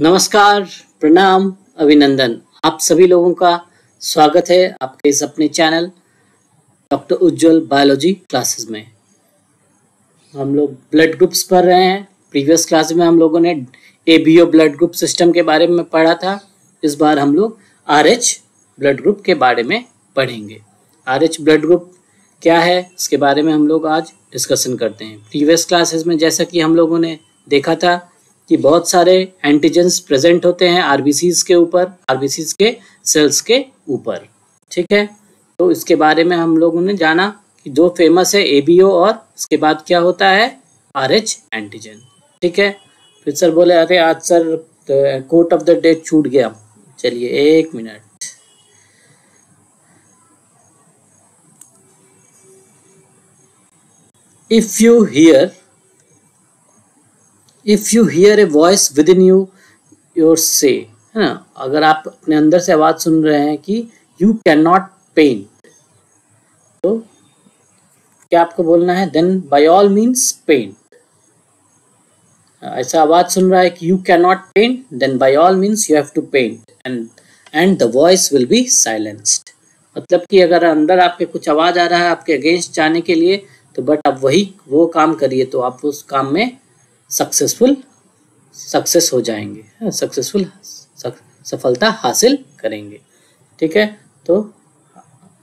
नमस्कार, प्रणाम, अभिनंदन। आप सभी लोगों का स्वागत है आपके इस अपने चैनल डॉक्टर उज्जवल बायोलॉजी क्लासेस में। हम लोग ब्लड ग्रुप्स पढ़ रहे हैं। प्रीवियस क्लास में हम लोगों ने एबीओ ब्लड ग्रुप सिस्टम के बारे में पढ़ा था। इस बार हम लोग आरएच ब्लड ग्रुप के बारे में पढ़ेंगे। आरएच ब्लड ग्रुप क्या है, इसके बारे में हम लोग आज डिस्कशन करते हैं। प्रीवियस क्लासेस में जैसा कि हम लोगों ने देखा था कि बहुत सारे एंटीजेंस प्रेजेंट होते हैं आरबीसीज के ऊपर, आरबीसीज के सेल्स के ऊपर। ठीक है, तो इसके बारे में हम लोगों ने जाना कि जो फेमस है एबीओ और इसके बाद क्या होता है आरएच एंटीजन। ठीक है, फिर सर बोले अरे आज sir quote of the day छूट गया। चलिए एक minute. If you hear a voice within your say, है ना, अगर आप अपने अंदर से आवाज सुन रहे हैं कि यू कैन नॉट पेंट, तो क्या आपको बोलना है? Then by all means paint. ऐसा आवाज सुन रहा है कि you can not paint, then by all means you have to paint and the voice will be silenced. मतलब कि अगर अंदर आपके कुछ आवाज आ रहा है आपके अगेंस्ट जाने के लिए, तो बट आप वो काम करिए तो आप उस काम में सक्सेस हो जाएंगे, सफलता हासिल करेंगे। ठीक है, तो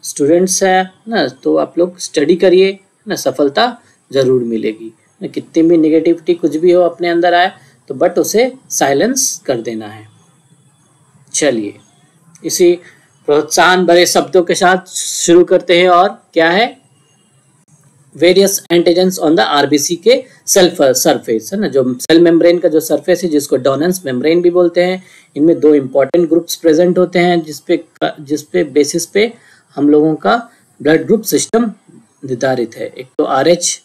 स्टूडेंट्स है ना, तो आप लोग स्टडी करिए ना, सफलता जरूर मिलेगी ना। कितनी भी नेगेटिविटी कुछ भी हो अपने अंदर आए तो बट उसे साइलेंस कर देना है। चलिए इसी प्रोत्साहन भरे शब्दों के साथ शुरू करते हैं। और क्या है? Various antigens on the RBC के सेल सरफेस, है ना, जो सेल मेम्ब्रेन का जो सरफेस है जिसको डोनेंस मेम्ब्रेन भी बोलते हैं। इनमें दो इंपॉर्टेंट ग्रुप्स प्रेजेंट होते हैं जिसपे बेसिस पे हम लोगों का ब्लड ग्रुप सिस्टम निर्धारित है। एक तो आरएच,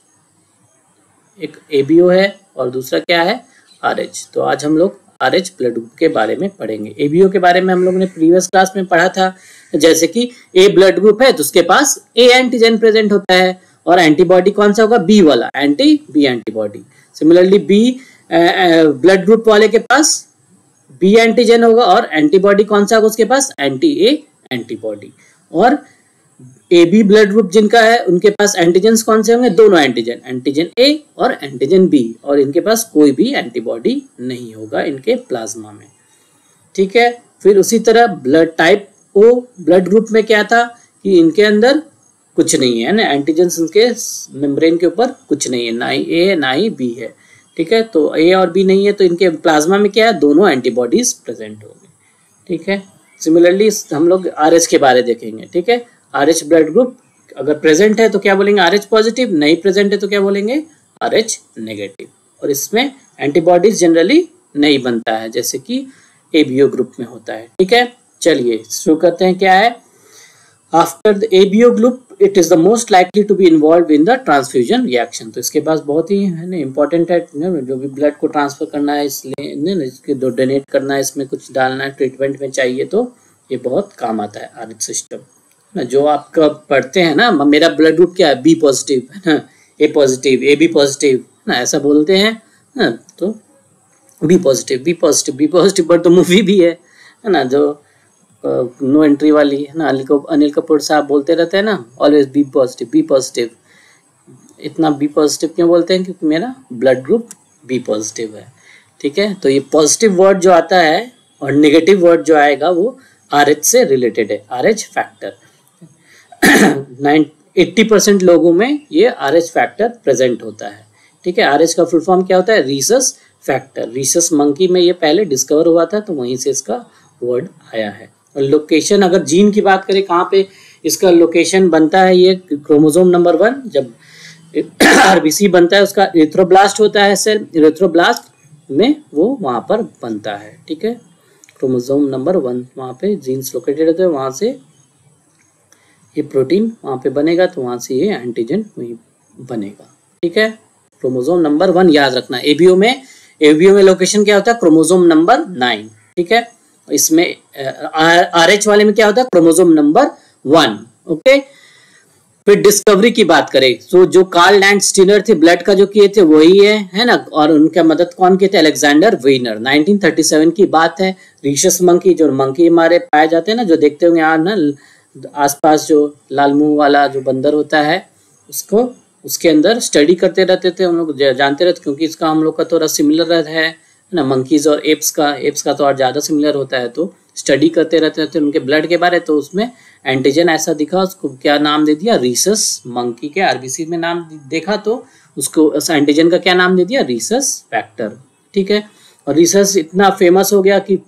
एक एबीओ है और दूसरा क्या है आरएच। तो आज हम लोग आरएच ब्लड ग्रुप के बारे में पढ़ेंगे। एबीओ के बारे में हम लोगों ने प्रीवियस क्लास में पढ़ा था। जैसे कि ए ब्लड ग्रुप है तो उसके पास ए एंटीजन प्रेजेंट होता है और एंटीबॉडी कौन सा होगा? बी वाला, B antibody. Similarly B blood group वाले के पास बी एंटीजन होगा और एंटीबॉडी कौन सा होगा उसके पास? Anti A antibody. और ए बी ब्लड ग्रुप जिनका है उनके पास एंटीजेंस कौन से होंगे? दोनों एंटीजन, एंटीजन ए और एंटीजन बी, और इनके पास कोई भी एंटीबॉडी नहीं होगा इनके प्लाज्मा में। ठीक है, फिर उसी तरह blood type O blood group में क्या था कि इनके अंदर कुछ नहीं है ना, एंटीजेंस उनके मेम्ब्रेन के ऊपर कुछ नहीं है, ना ही ए है ना ही बी है। ठीक है, तो ए और बी नहीं है तो इनके प्लाज्मा में क्या है? दोनों एंटीबॉडीज प्रेजेंट होंगे। ठीक है, सिमिलरली हम लोग आरएच के बारे देखेंगे। ठीक है, आरएच ब्लड ग्रुप अगर प्रेजेंट है तो क्या बोलेंगे? RH positive. नहीं प्रेजेंट है तो क्या बोलेंगे? RH negative. और इसमें एंटीबॉडीज जनरली नहीं बनता है जैसे कि एबीओ ग्रुप में होता है। ठीक है, चलिए शुरू करते हैं। क्या है? After the ABO group it is the most likely to be involve in the transfusion reaction. तो इसके पास बहुत ही है ना इंपॉर्टेंट है, जो भी ब्लड को ट्रांसफर करना है, इसलिए इसके डोनेट करना है, इसमें कुछ डालना है, ट्रीटमेंट में चाहिए, तो ये बहुत काम आता है आरएच सिस्टम ना। जो आपका पढ़ते हैं ना, मेरा ब्लड ग्रुप क्या है? बी पॉजिटिव, है ना, A positive, A B positive ना, ऐसा बोलते हैं ना। तो B positive, B positive, B positive पर तो मूवी भी है ना, जो नो एंट्री वाली है ना, अनिल कपूर साहब बोलते रहते हैं ना, always be positive, B positive. इतना बी पॉजिटिव क्यों बोलते हैं? क्योंकि मेरा ब्लड ग्रुप बी पॉजिटिव है। ठीक है, तो ये पॉजिटिव वर्ड जो आता है और नेगेटिव वर्ड जो आएगा वो आरएच से रिलेटेड है, आरएच फैक्टर। 80% लोगों में ये आरएच फैक्टर प्रेजेंट होता है। ठीक है, आरएच का फुल फॉर्म क्या होता है? Rhesus factor. रीसस मंकी में ये पहले डिस्कवर हुआ था तो वहीं से इसका वर्ड आया है। और लोकेशन, अगर जीन की बात करें कहाँ पे इसका लोकेशन बनता है, ये क्रोमोसोम नंबर 1 जब आरबीसी बनता है उसका इरिथ्रोब्लास्ट होता है सेल, इरिथ्रोब्लास्ट में वो वहाँ पर बनता है। ठीक है, क्रोमोसोम नंबर 1 वहाँ पे जीन्स लोकेटेड होते हैं, वहाँ से ये प्रोटीन वहाँ पे बनेगा तो वहाँ से ये एंटीजन वहीं बनेगा। ठीक है, क्रोमोसोम नंबर 1 याद रखना। एबीओ में लोकेशन क्या होता है? Chromosome number 9। ठीक है, इसमें आरएच वाले में क्या होता है? Chromosome number 1। ओके, फिर डिस्कवरी की बात करें तो जो कार्ल एंड स्टीनर थे ब्लड का जो किए थे वही है ना, और उनका मदद कौन किए थे, अलेक्जेंडर वीनर। 1937 की बात है। रीशस मंकी, जो मंकी हमारे पाए जाते हैं ना, जो देखते होंगे यहाँ ना आसपास, जो लाल मुंह वाला जो बंदर होता है, उसको उसके अंदर स्टडी करते रहते थे हम लोग, जानते रहते, क्योंकि इसका हम लोग का थोड़ा सिमिलर है ना, मंकीज और एप्स का तो और ज़्यादा सिमिलर होता है। तो स्टडी करते रहते थे उनके ब्लड के बारे, तो उसमें एंटीजन ऐसा दिखा, उसको क्या नाम दे दिया, रीसस मंकी के आरबीसी में नाम देखा तो उसको उस एंटीजन का क्या नाम दे दिया, रीसस फैक्टर। ठीक है, और रीसस इतना फेमस हो गया कि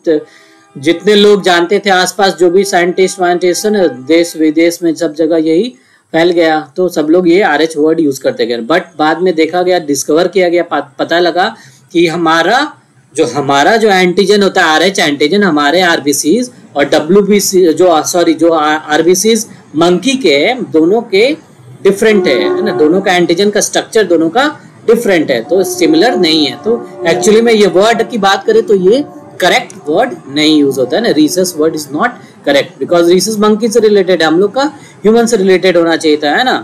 जितने लोग जानते थे आसपास, जो भी साइंटिस्ट वाइंटिस्ट है, देश विदेश में सब जगह यही फैल गया, तो सब लोग ये RH वर्ड यूज करते गए। बट बाद में देखा गया, डिस्कवर किया गया, पता लगा कि हमारा जो एंटीजन होता है RH एंटीजन, हमारे आरबीसीज और WBC जो आरबीसीज मंकी के, दोनों के डिफरेंट है ना, दोनों का एंटीजन का स्ट्रक्चर दोनों का डिफरेंट है, तो सिमिलर नहीं है। तो एक्चुअली में ये वर्ड की बात करें तो ये करेक्ट वर्ड नहीं यूज होता है ना, Rhesus word is not correct, because Rhesus monkey से रिलेटेड है, हम लोग का ह्यूमन से रिलेटेड होना चाहिए था, है ना।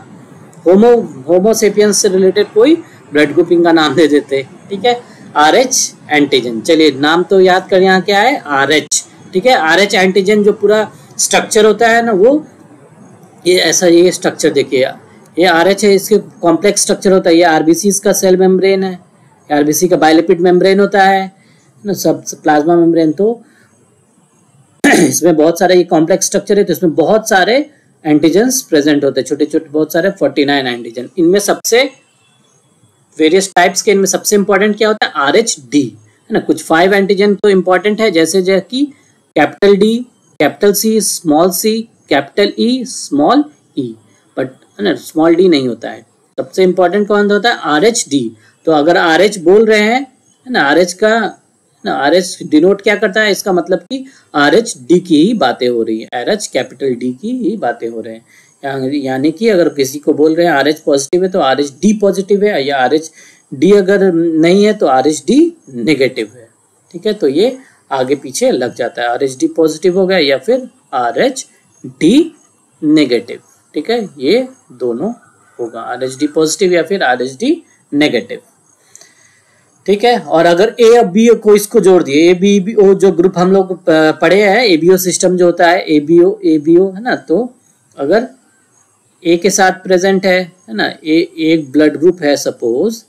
होमोसेपियंस से रिलेटेड कोई ब्लड ग्रुपिंग का नाम दे देते। ठीक है, RH एंटीजन, चलिए नाम तो याद कर, यहाँ क्या है, RH। ठीक है, RH एंटीजन जो पूरा स्ट्रक्चर होता है ना, वो ये ऐसा, ये स्ट्रक्चर देखिए, ये RH है, इसके कॉम्प्लेक्स स्ट्रक्चर होता है। ये आरबीसी का सेल मेम्ब्रेन है, आरबीसी का बायोलिपिड मेम्ब्रेन होता है ना, सब प्लाज्मा मेम्ब्रेन। तो इसमें बहुत सारे ये कॉम्प्लेक्स स्ट्रक्चर है, तो इसमें बहुत सारे एंटीजन्स प्रेजेंट होते हैं, छोटे छोटे बहुत सारे 49 एंटीजन। इनमें सबसे वेरियस टाइप्स के, इनमें सबसे इंपॉर्टेंट क्या होता है, RHD, है ना। कुछ 5 एंटीजन तो इंपॉर्टेंट है, जैसे कि capital D, capital C, small c, capital E, small e, but है ना स्मॉल d नहीं होता है। सबसे इंपॉर्टेंट कौन होता है, RHD। तो अगर RH बोल रहे हैं, है ना, RH का ना, RH डिनोट क्या करता है, इसका मतलब कि RHD की ही बातें हो रही है, RH कैपिटल D की ही बातें हो रहे हैं। यानी कि अगर किसी को बोल रहे हैं RH पॉजिटिव है तो RHD पॉजिटिव है, या RHD अगर नहीं है तो RHD नेगेटिव है। ठीक है, तो ये आगे पीछे लग जाता है, RHD पॉजिटिव हो गया या फिर RHD नेगेटिव। ठीक है, ये दोनों होगा, RHD पॉजिटिव या फिर RHD नेगेटिव। ठीक है, और अगर A और B को इसको जोड़ दिए, ABO जो ग्रुप हम लोग पढ़े हैं, ABO सिस्टम जो होता है, ABO है ना, तो अगर A के साथ प्रेजेंट है ना, एक ब्लड ग्रुप है, सपोज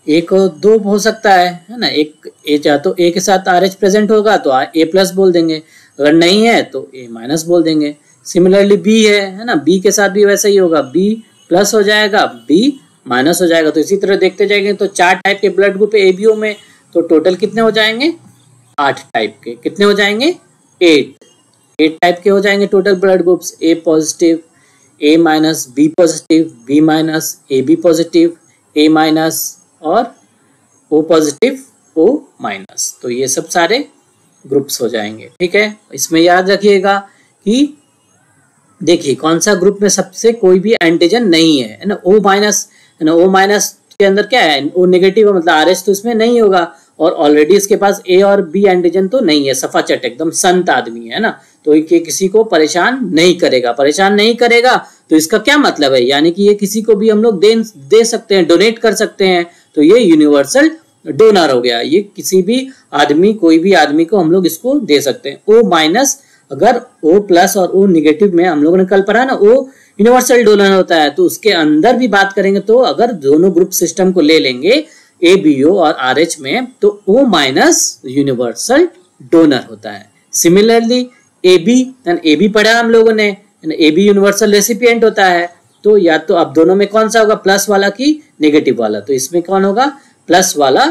A को 2 हो सकता है ना, एक A चाहे तो A के साथ RH प्रेजेंट होगा तो A+ बोल देंगे, अगर नहीं है तो A- बोल देंगे। सिमिलरली B है ना, B के साथ भी वैसा ही होगा, B+ हो जाएगा, B- हो जाएगा। तो इसी तरह देखते जाएंगे, तो 4 टाइप के ब्लड ग्रुप ABO में, तो टोटल कितने हो जाएंगे, 8 टाइप के। कितने हो जाएंगे, 8 टाइप के हो जाएंगे total blood groups, A positive, A-, B positive, B-, AB positive, A- और O पॉजिटिव, O-। तो ये सब सारे ग्रुप्स हो जाएंगे। ठीक है, इसमें याद रखिएगा कि देखिए कौन सा ग्रुप में सबसे कोई भी एंटीजन नहीं है ना, O-, है ना, O- के अंदर क्या है, O नेगेटिव है, मतलब RH तो इसमें नहीं होगा, और ऑलरेडी इसके पास A और B एंटीजन तो नहीं है, सफाचट एकदम संत आदमी है ना, तो ये किसी को परेशान नहीं करेगा। तो इसका क्या मतलब है, यानी कि ये किसी को भी हम लोग दे सकते हैं, डोनेट कर सकते हैं, तो ये यूनिवर्सल डोनर हो गया। ये किसी भी आदमी, कोई भी आदमी को हम लोग इसको दे सकते हैं। O-, अगर O+ और O नेगेटिव में हम लोगों ने कल पढ़ा ना, O यूनिवर्सल डोनर होता है, तो उसके अंदर भी बात करेंगे, तो अगर दोनों ग्रुप सिस्टम को ले लेंगे ABO और RH में, तो O- यूनिवर्सल डोनर होता है। सिमिलरली AB पढ़ा हम लोगों ने, AB यूनिवर्सल रेसिपिएंट होता है, तो या तो अब दोनों में कौन सा होगा, प्लस वाला की नेगेटिव वाला, तो इसमें कौन होगा, प्लस वाला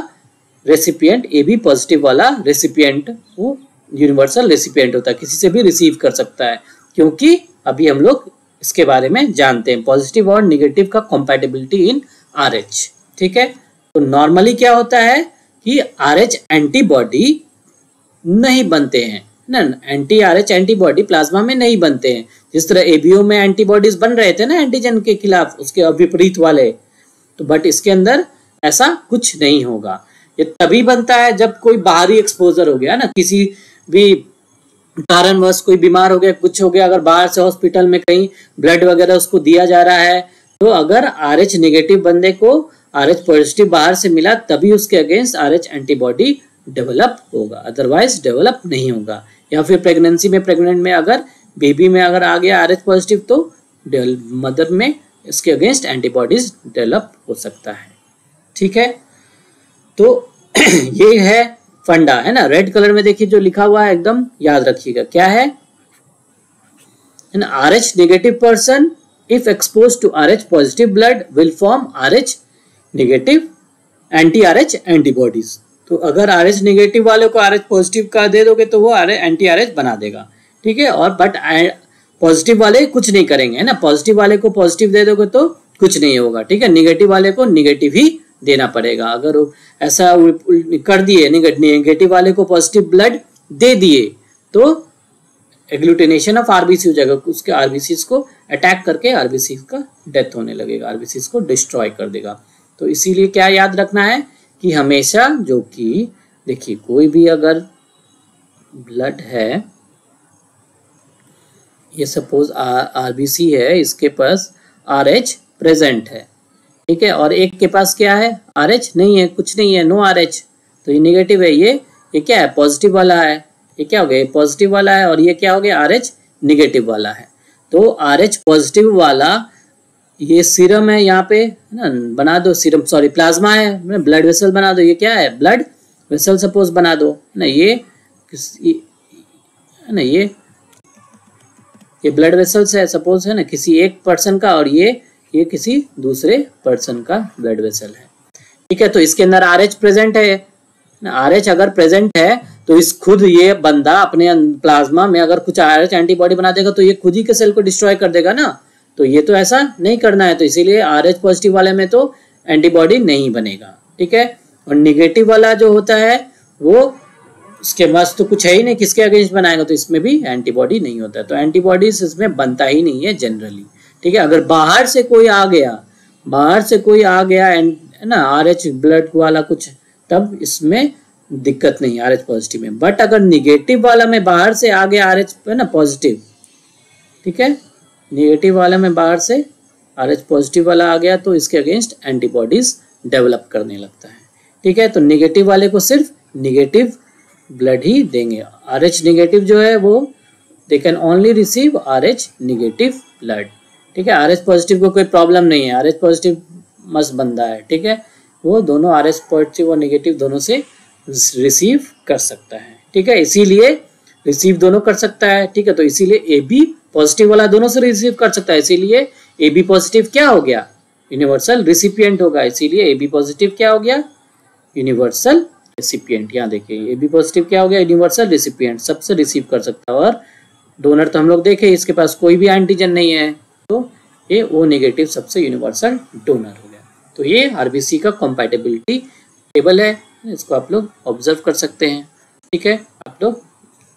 रेसिपिएंट, AB पॉजिटिव वाला रेसिपिएंट वो यूनिवर्सल रेसिपिएंट होता है, किसी से भी रिसीव कर सकता है, क्योंकि अभी हम लोग इसके बारे में जानते हैं, पॉजिटिव और नेगेटिव का कंपैटिबिलिटी इन RH। ठीक है, तो नॉर्मली क्या होता है कि RH एंटीबॉडी नहीं बनते हैं ना, RH एंटीबॉडी प्लाज्मा में नहीं बनते हैं, जिस तरह ABO में एंटीबॉडीज बन रहे थे ना एंटीजन के खिलाफ, उसके विपरीत वाले, तो बट इसके अंदर ऐसा कुछ नहीं होगा। ये तभी बनता है जब कोई बाहरी एक्सपोजर हो गया ना, किसी भी कारणवश कोई बीमार हो गया, कुछ हो गया, अगर बाहर से हॉस्पिटल में कहीं ब्लड वगैरह उसको दिया जा रहा है, तो अगर RH नेगेटिव बंदे को RH पॉजिटिव बाहर से मिला तभी उसके अगेंस्ट RH एंटीबॉडी डेवलप होगा, अदरवाइज डेवलप नहीं होगा। या फिर प्रेगनेंसी में, प्रेग्नेंट में अगर बेबी में अगर आ गया RH पॉजिटिव तो मदर में इसके अगेंस्ट एंटीबॉडीज डेवलप हो सकता है। ठीक है, तो ये है फंडा, है ना। रेड कलर में देखिए जो लिखा हुआ है एकदम याद रखिएगा, क्या है RH negative person if expose to RH positive blood will form RH negative anti RH antibodies. तो अगर RH नेगेटिव वाले को RH पॉजिटिव का दे दोगे तो वो एंटी RH बना देगा, ठीक है। और बट पॉजिटिव वाले कुछ नहीं करेंगे, है ना। पॉजिटिव वाले को पॉजिटिव दे दोगे तो कुछ नहीं होगा, ठीक है। निगेटिव वाले को निगेटिव ही देना पड़ेगा। अगर ऐसा कर दिए, नेगेटिव वाले को पॉजिटिव ब्लड दे दिए तो एग्लूटिनेशन ऑफ आरबीसी हो जाएगा, उसके आरबीसी को अटैक करके आरबीसी का डेथ होने लगेगा, आरबीसी को डिस्ट्रॉय कर देगा। तो इसीलिए क्या याद रखना है कि हमेशा जो कि देखिए कोई भी अगर ब्लड है, ये सपोज आरबीसी है, इसके पास RH प्रेजेंट है, ठीक है, और एक के पास क्या है RH नहीं है, कुछ नहीं है, नो RH, तो ये नेगेटिव है। ये क्या है पॉजिटिव वाला है, ये क्या हो गया पॉजिटिव वाला है, और ये क्या हो गया RH नेगेटिव वाला है। तो RH पॉजिटिव वाला ये सीरम है, यहाँ पे ना बना दो सीरम, सॉरी प्लाज्मा है, ब्लड वेसल बना दो, ये क्या है ब्लड वेसल सपोज बना दो ना, ये है ना, ये ब्लड वेसल्स है सपोज, है ना, किसी एक पर्सन का, और ये किसी दूसरे पर्सन का ब्लड वेसल है, ठीक है। तो इसके अंदर RH प्रेजेंट है, RH अगर प्रेजेंट है तो इस खुद ये बंदा अपने प्लाज्मा में अगर कुछ RH एंटीबॉडी बना देगा तो ये खुद ही के सेल को डिस्ट्रॉय कर देगा ना। तो ये तो ऐसा नहीं करना है, तो इसीलिए RH पॉजिटिव वाले में तो एंटीबॉडी नहीं बनेगा, ठीक है। और निगेटिव वाला जो होता है वो उसके पास तो कुछ है ही नहीं, किसके अगेंस्ट बनाएगा, तो इसमें भी एंटीबॉडी नहीं होता है, तो एंटीबॉडीज इसमें बनता ही नहीं है जनरली, ठीक है। अगर बाहर से कोई आ गया है ना RH ब्लड वाला कुछ, तब इसमें दिक्कत नहीं RH पॉजिटिव में। बट अगर निगेटिव वाला में बाहर से आ गया RH है ना पॉजिटिव, ठीक है, निगेटिव वाला में बाहर से RH पॉजिटिव वाला आ गया तो इसके अगेंस्ट एंटीबॉडीज डेवलप करने लगता है, ठीक है। तो निगेटिव वाले को सिर्फ निगेटिव ब्लड ही देंगे, RH नेगेटिव जो है वो they can only receive RH negative blood, ठीक है। RH पॉजिटिव को कोई प्रॉब्लम नहीं है, RH पॉजिटिव मस्त बंदा है, ठीक है, वो दोनों RH पॉजिटिव और नेगेटिव दोनों से रिसीव कर सकता है, ठीक है। इसीलिए रिसीव दोनों कर सकता है, ठीक है। तो इसीलिए AB पॉजिटिव वाला दोनों से रिसीव कर सकता है, इसीलिए AB पॉजिटिव क्या हो गया यूनिवर्सल रिसिपिएंट होगा, इसीलिए AB पॉजिटिव क्या हो गया यूनिवर्सल रिसिपिएंट। यहाँ देखिए AB पॉजिटिव क्या हो गया यूनिवर्सल रिसिपिएंट, सबसे रिसीव कर सकता है। और डोनर तो हम लोग देखे इसके पास कोई भी एंटीजन नहीं है, तो ये O नेगेटिव सबसे यूनिवर्सल डोनर हो गया। तो ये आरबीसी का कॉम्पैटिबिलिटी टेबल है, इसको आप लोग ऑब्जर्व कर सकते हैं, ठीक है। आप लोग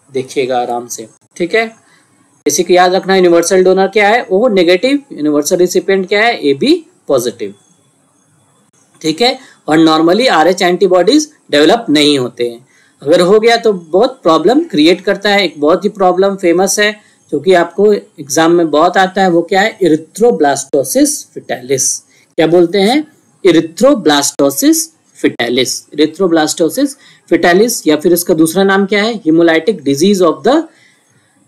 देखिएगा आराम से, ठीक है। इसी को याद रखना, यूनिवर्सल डोनर क्या है O नेगेटिव, यूनिवर्सल रिसिपिएंट क्या है AB पॉजिटिव, ठीक है। और नॉर्मली RH एंटीबॉडीज डेवलप नहीं होते हैं, अगर हो गया तो बहुत प्रॉब्लम क्रिएट करता है। एक बहुत ही प्रॉब्लम फेमस है जो कि आपको एग्जाम में बहुत आता है, वो क्या है इरिथ्रोब्लास्टोसिस फिटालिस। क्या बोलते हैं इरिथ्रोब्लास्टोसिस फिटालिस, इरिथ्रोब्लास्टोसिस फिटालिस, या फिर इसका दूसरा नाम क्या है haemolytic disease of the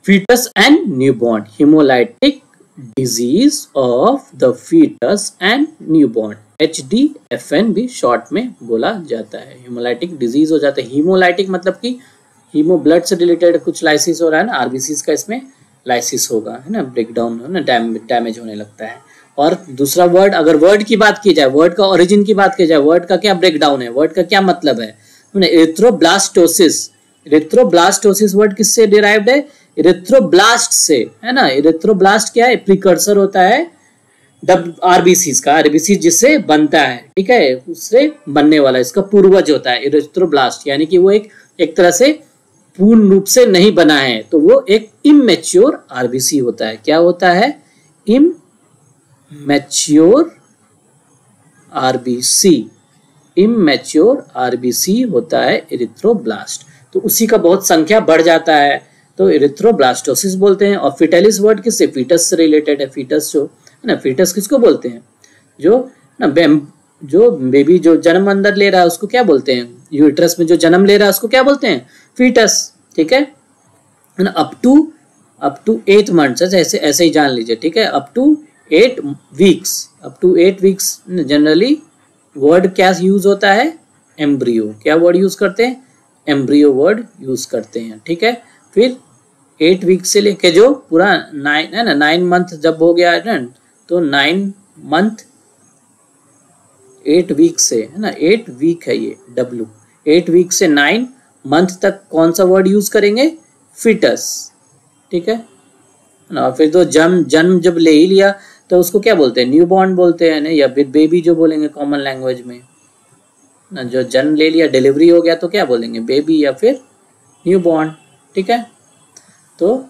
fetus and newborn, haemolytic disease of the fetus and newborn, HDFN भी शॉर्ट में बोला जाता है। हीमोलाइटिक डिजीज हो जाता है, हीमोलाइटिक मतलब कि हीमो ब्लड से रिलेटेड कुछ लाइसिस हो रहा है ना, आरबीसी का इसमें लाइसिस होगा, है ना, ब्रेकडाउन है ना, डैमेज होने लगता है। और दूसरा वर्ड, अगर वर्ड की बात की जाए, वर्ड का ओरिजिन की बात की जाए, वर्ड का क्या ब्रेकडाउन है, वर्ड का क्या मतलब है इरिथ्रोब्लास्टोसिस, इरिथ्रोब्लास्टोसिस वर्ड किससे डिराइव्ड है इरिथ्रोब्लास्ट से, है ना। इरिथ्रोब्लास्ट क्या है प्रिकर्सर होता है आरबीसी का, आरबीसी जिससे बनता है, ठीक है, उससे बनने वाला इसका पूर्वज होता है इरिथ्रोब्लास्ट, यानी कि वो एक तरह से पूर्ण रूप से नहीं बना है, तो वो एक इमैच्योर आरबीसी होता है। क्या होता है इमैच्योर आरबीसी, इमैच्योर आरबीसी होता है इरिथ्रोब्लास्ट। तो उसी का बहुत संख्या बढ़ जाता है, तो इरिथ्रोब्लास्टोसिस बोलते हैं। और फिटेलिस वर्ड किससे, फीटस से रिलेटेड है। फीटस जो है ना, फीटस किसको बोलते हैं, जो ना जो बेबी जो जन्म अंदर ले रहा है उसको क्या बोलते हैं, यूट्रस में जो जन्म ले रहा है उसको क्या बोलते हैं, फीटस। ठीक है ना, अप टू 8 मंथ्स, ऐसे ही जान लीजिए। ठीक है, up to 8 weeks generally word क्या यूज होता है, एम्ब्रियो। क्या वर्ड यूज करते हैं, एम्ब्रियो वर्ड यूज करते हैं। ठीक है, फिर 8 वीक से लेके जो पूरा 9 है ना, 9 मंथ जब हो गया है ना, तो 9 मंथ 8 वीक से है ना, 8 वीक है ये W, 8 वीक से 9 मंथ तक कौन सा वर्ड यूज करेंगे, फीटस। ठीक है ना, और फिर तो जन्म जब ले ही लिया तो उसको क्या बोलते हैं, न्यूबॉर्न बोलते हैं ना, या फिर बेबी जो बोलेंगे कॉमन लैंग्वेज में ना। जो जन्म ले लिया, डिलीवरी हो गया तो क्या बोलेंगे, बेबी या फिर न्यूबॉर्न। ठीक है, तो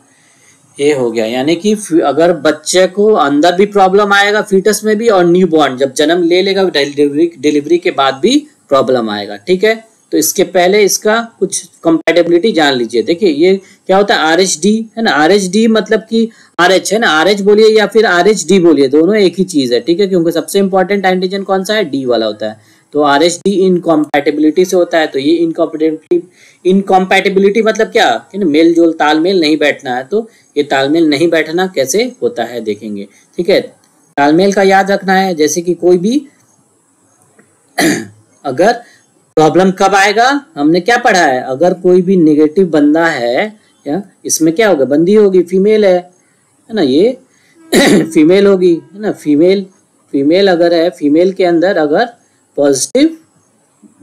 ये हो गया। यानी कि अगर बच्चे को अंदर भी प्रॉब्लम आएगा, फीटस में भी, और न्यूबॉर्न जब जन्म ले लेगा डिलीवरी के बाद भी प्रॉब्लम आएगा। ठीक है, तो इसके पहले इसका कुछ कंपैटिबिलिटी जान लीजिए। देखिए ये क्या होता है, आरएचडी है ना, आरएचडी मतलब कि आरएच है ना, आरएच बोलिए या फिर आरएचडी बोलिए, दोनों एक ही चीज है। ठीक है, क्योंकि सबसे इंपॉर्टेंट एंटीजन कौन सा है, डी वाला होता है। तो आरएचडी इनकॉम्पैटिबिलिटी से होता है। तो ये इनकॉम्पैटिबिलिटी मतलब क्या, मेल जोल तालमेल नहीं बैठना है। तो ये तालमेल नहीं बैठना कैसे होता है देखेंगे। ठीक है, तालमेल का याद रखना है, जैसे कि कोई भी अगर प्रॉब्लम कब आएगा, हमने क्या पढ़ा है, अगर कोई भी नेगेटिव बंदा है या इसमें क्या होगा, बंदी होगी, फीमेल है ना, ये फीमेल होगी है ना, फीमेल अगर है, फीमेल के अंदर अगर पॉजिटिव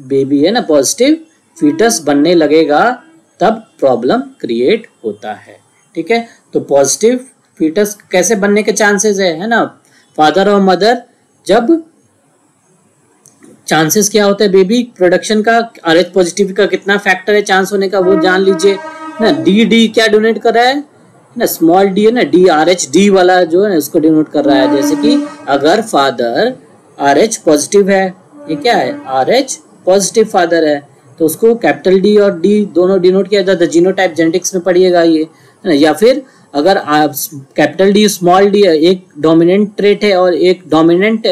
बेबी है ना, पॉजिटिव फीटस बनने लगेगा तब प्रॉब्लम क्रिएट होता है। ठीक है, तो पॉजिटिव फीटस कैसे बनने के चांसेस है ना, फादर और मदर जब चांसेस क्या होता है बेबी प्रोडक्शन का, आरएच पॉजिटिव का कितना फैक्टर है चांस होने का, वो जान लीजिए ना। डी क्या डोनेट कर रहा है ना, स्मॉल डी है ना, डी आरएच डी वाला जो है उसको डिनोट कर रहा है। जैसे कि अगर फादर आरएच पॉजिटिव है, ये क्या है, आरएच पॉजिटिव फादर है, तो उसको कैपिटल डी और डी दोनों डिनोट किया जाता है। जीनोटाइप जेनेटिक्स में पढ़िएगा ये है ना। या फिर अगर कैपिटल डी स्मॉल डी है, एक डोमिनेंट ट्रेट है और एक डोमिनेंट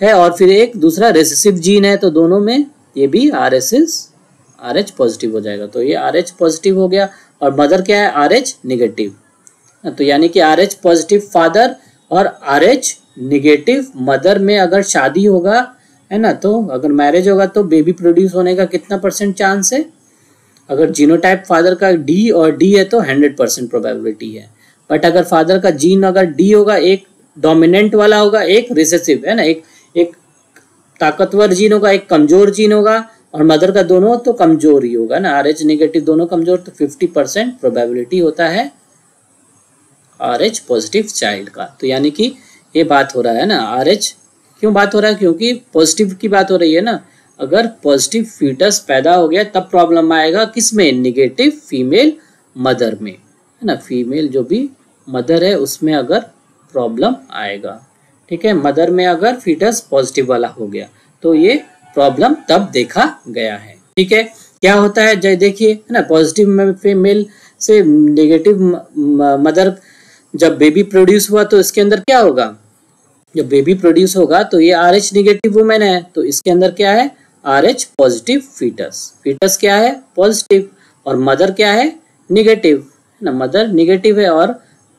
है और फिर एक दूसरा रिसेसिव जीन है, तो दोनों में ये भी आरएच पॉजिटिव हो जाएगा। तो ये आरएच पॉजिटिव हो गया। और मदर क्या है, आरएच निगेटिव। तो यानी कि आरएच पॉजिटिव फादर और आरएच निगेटिव मदर में अगर शादी होगा है ना, तो अगर मैरिज होगा तो बेबी प्रोड्यूस होने का कितना % चांस है, अगर जीनोटाइप फादर का डी और डी है तो 100% प्रोबेबिलिटी है। बट अगर फादर का जीन अगर डी होगा, एक डोमिनेंट वाला होगा, एक रिसेसिव है ना, एक ताकतवर जीन होगा, एक कमजोर जीन होगा, और मदर का दोनों तो कमजोर ही होगा ना, आरएच नेगेटिव दोनों कमजोर, तो 50% प्रोबेबिलिटी होता है आरएच पॉजिटिव चाइल्ड का। तो यानी कि ये बात हो रहा है ना, आरएच क्यों बात हो रहा है, क्योंकि पॉजिटिव की बात हो रही है ना। अगर पॉजिटिव फीटस पैदा हो गया तब प्रॉब्लम आएगा किसमें, निगेटिव फीमेल मदर में है ना, फीमेल जो भी मदर है उसमें अगर प्रॉब्लम आएगा। ठीक है, मदर में अगर फीटस पॉजिटिव वाला हो गया तो ये प्रॉब्लम तब देखा गया है। ठीक है, क्या होता है जय देखिए है ना, पॉजिटिव फीमेल से नेगेटिव मदर जब बेबी प्रोड्यूस हुआ तो इसके अंदर क्या होगा, जब बेबी प्रोड्यूस होगा तो ये आरएच निगेटिव वुमेन है, तो इसके अंदर क्या है, आरएच पॉजिटिव फीटस क्या है, पॉजिटिव, और मदर क्या है, निगेटिव है ना, मदर निगेटिव है और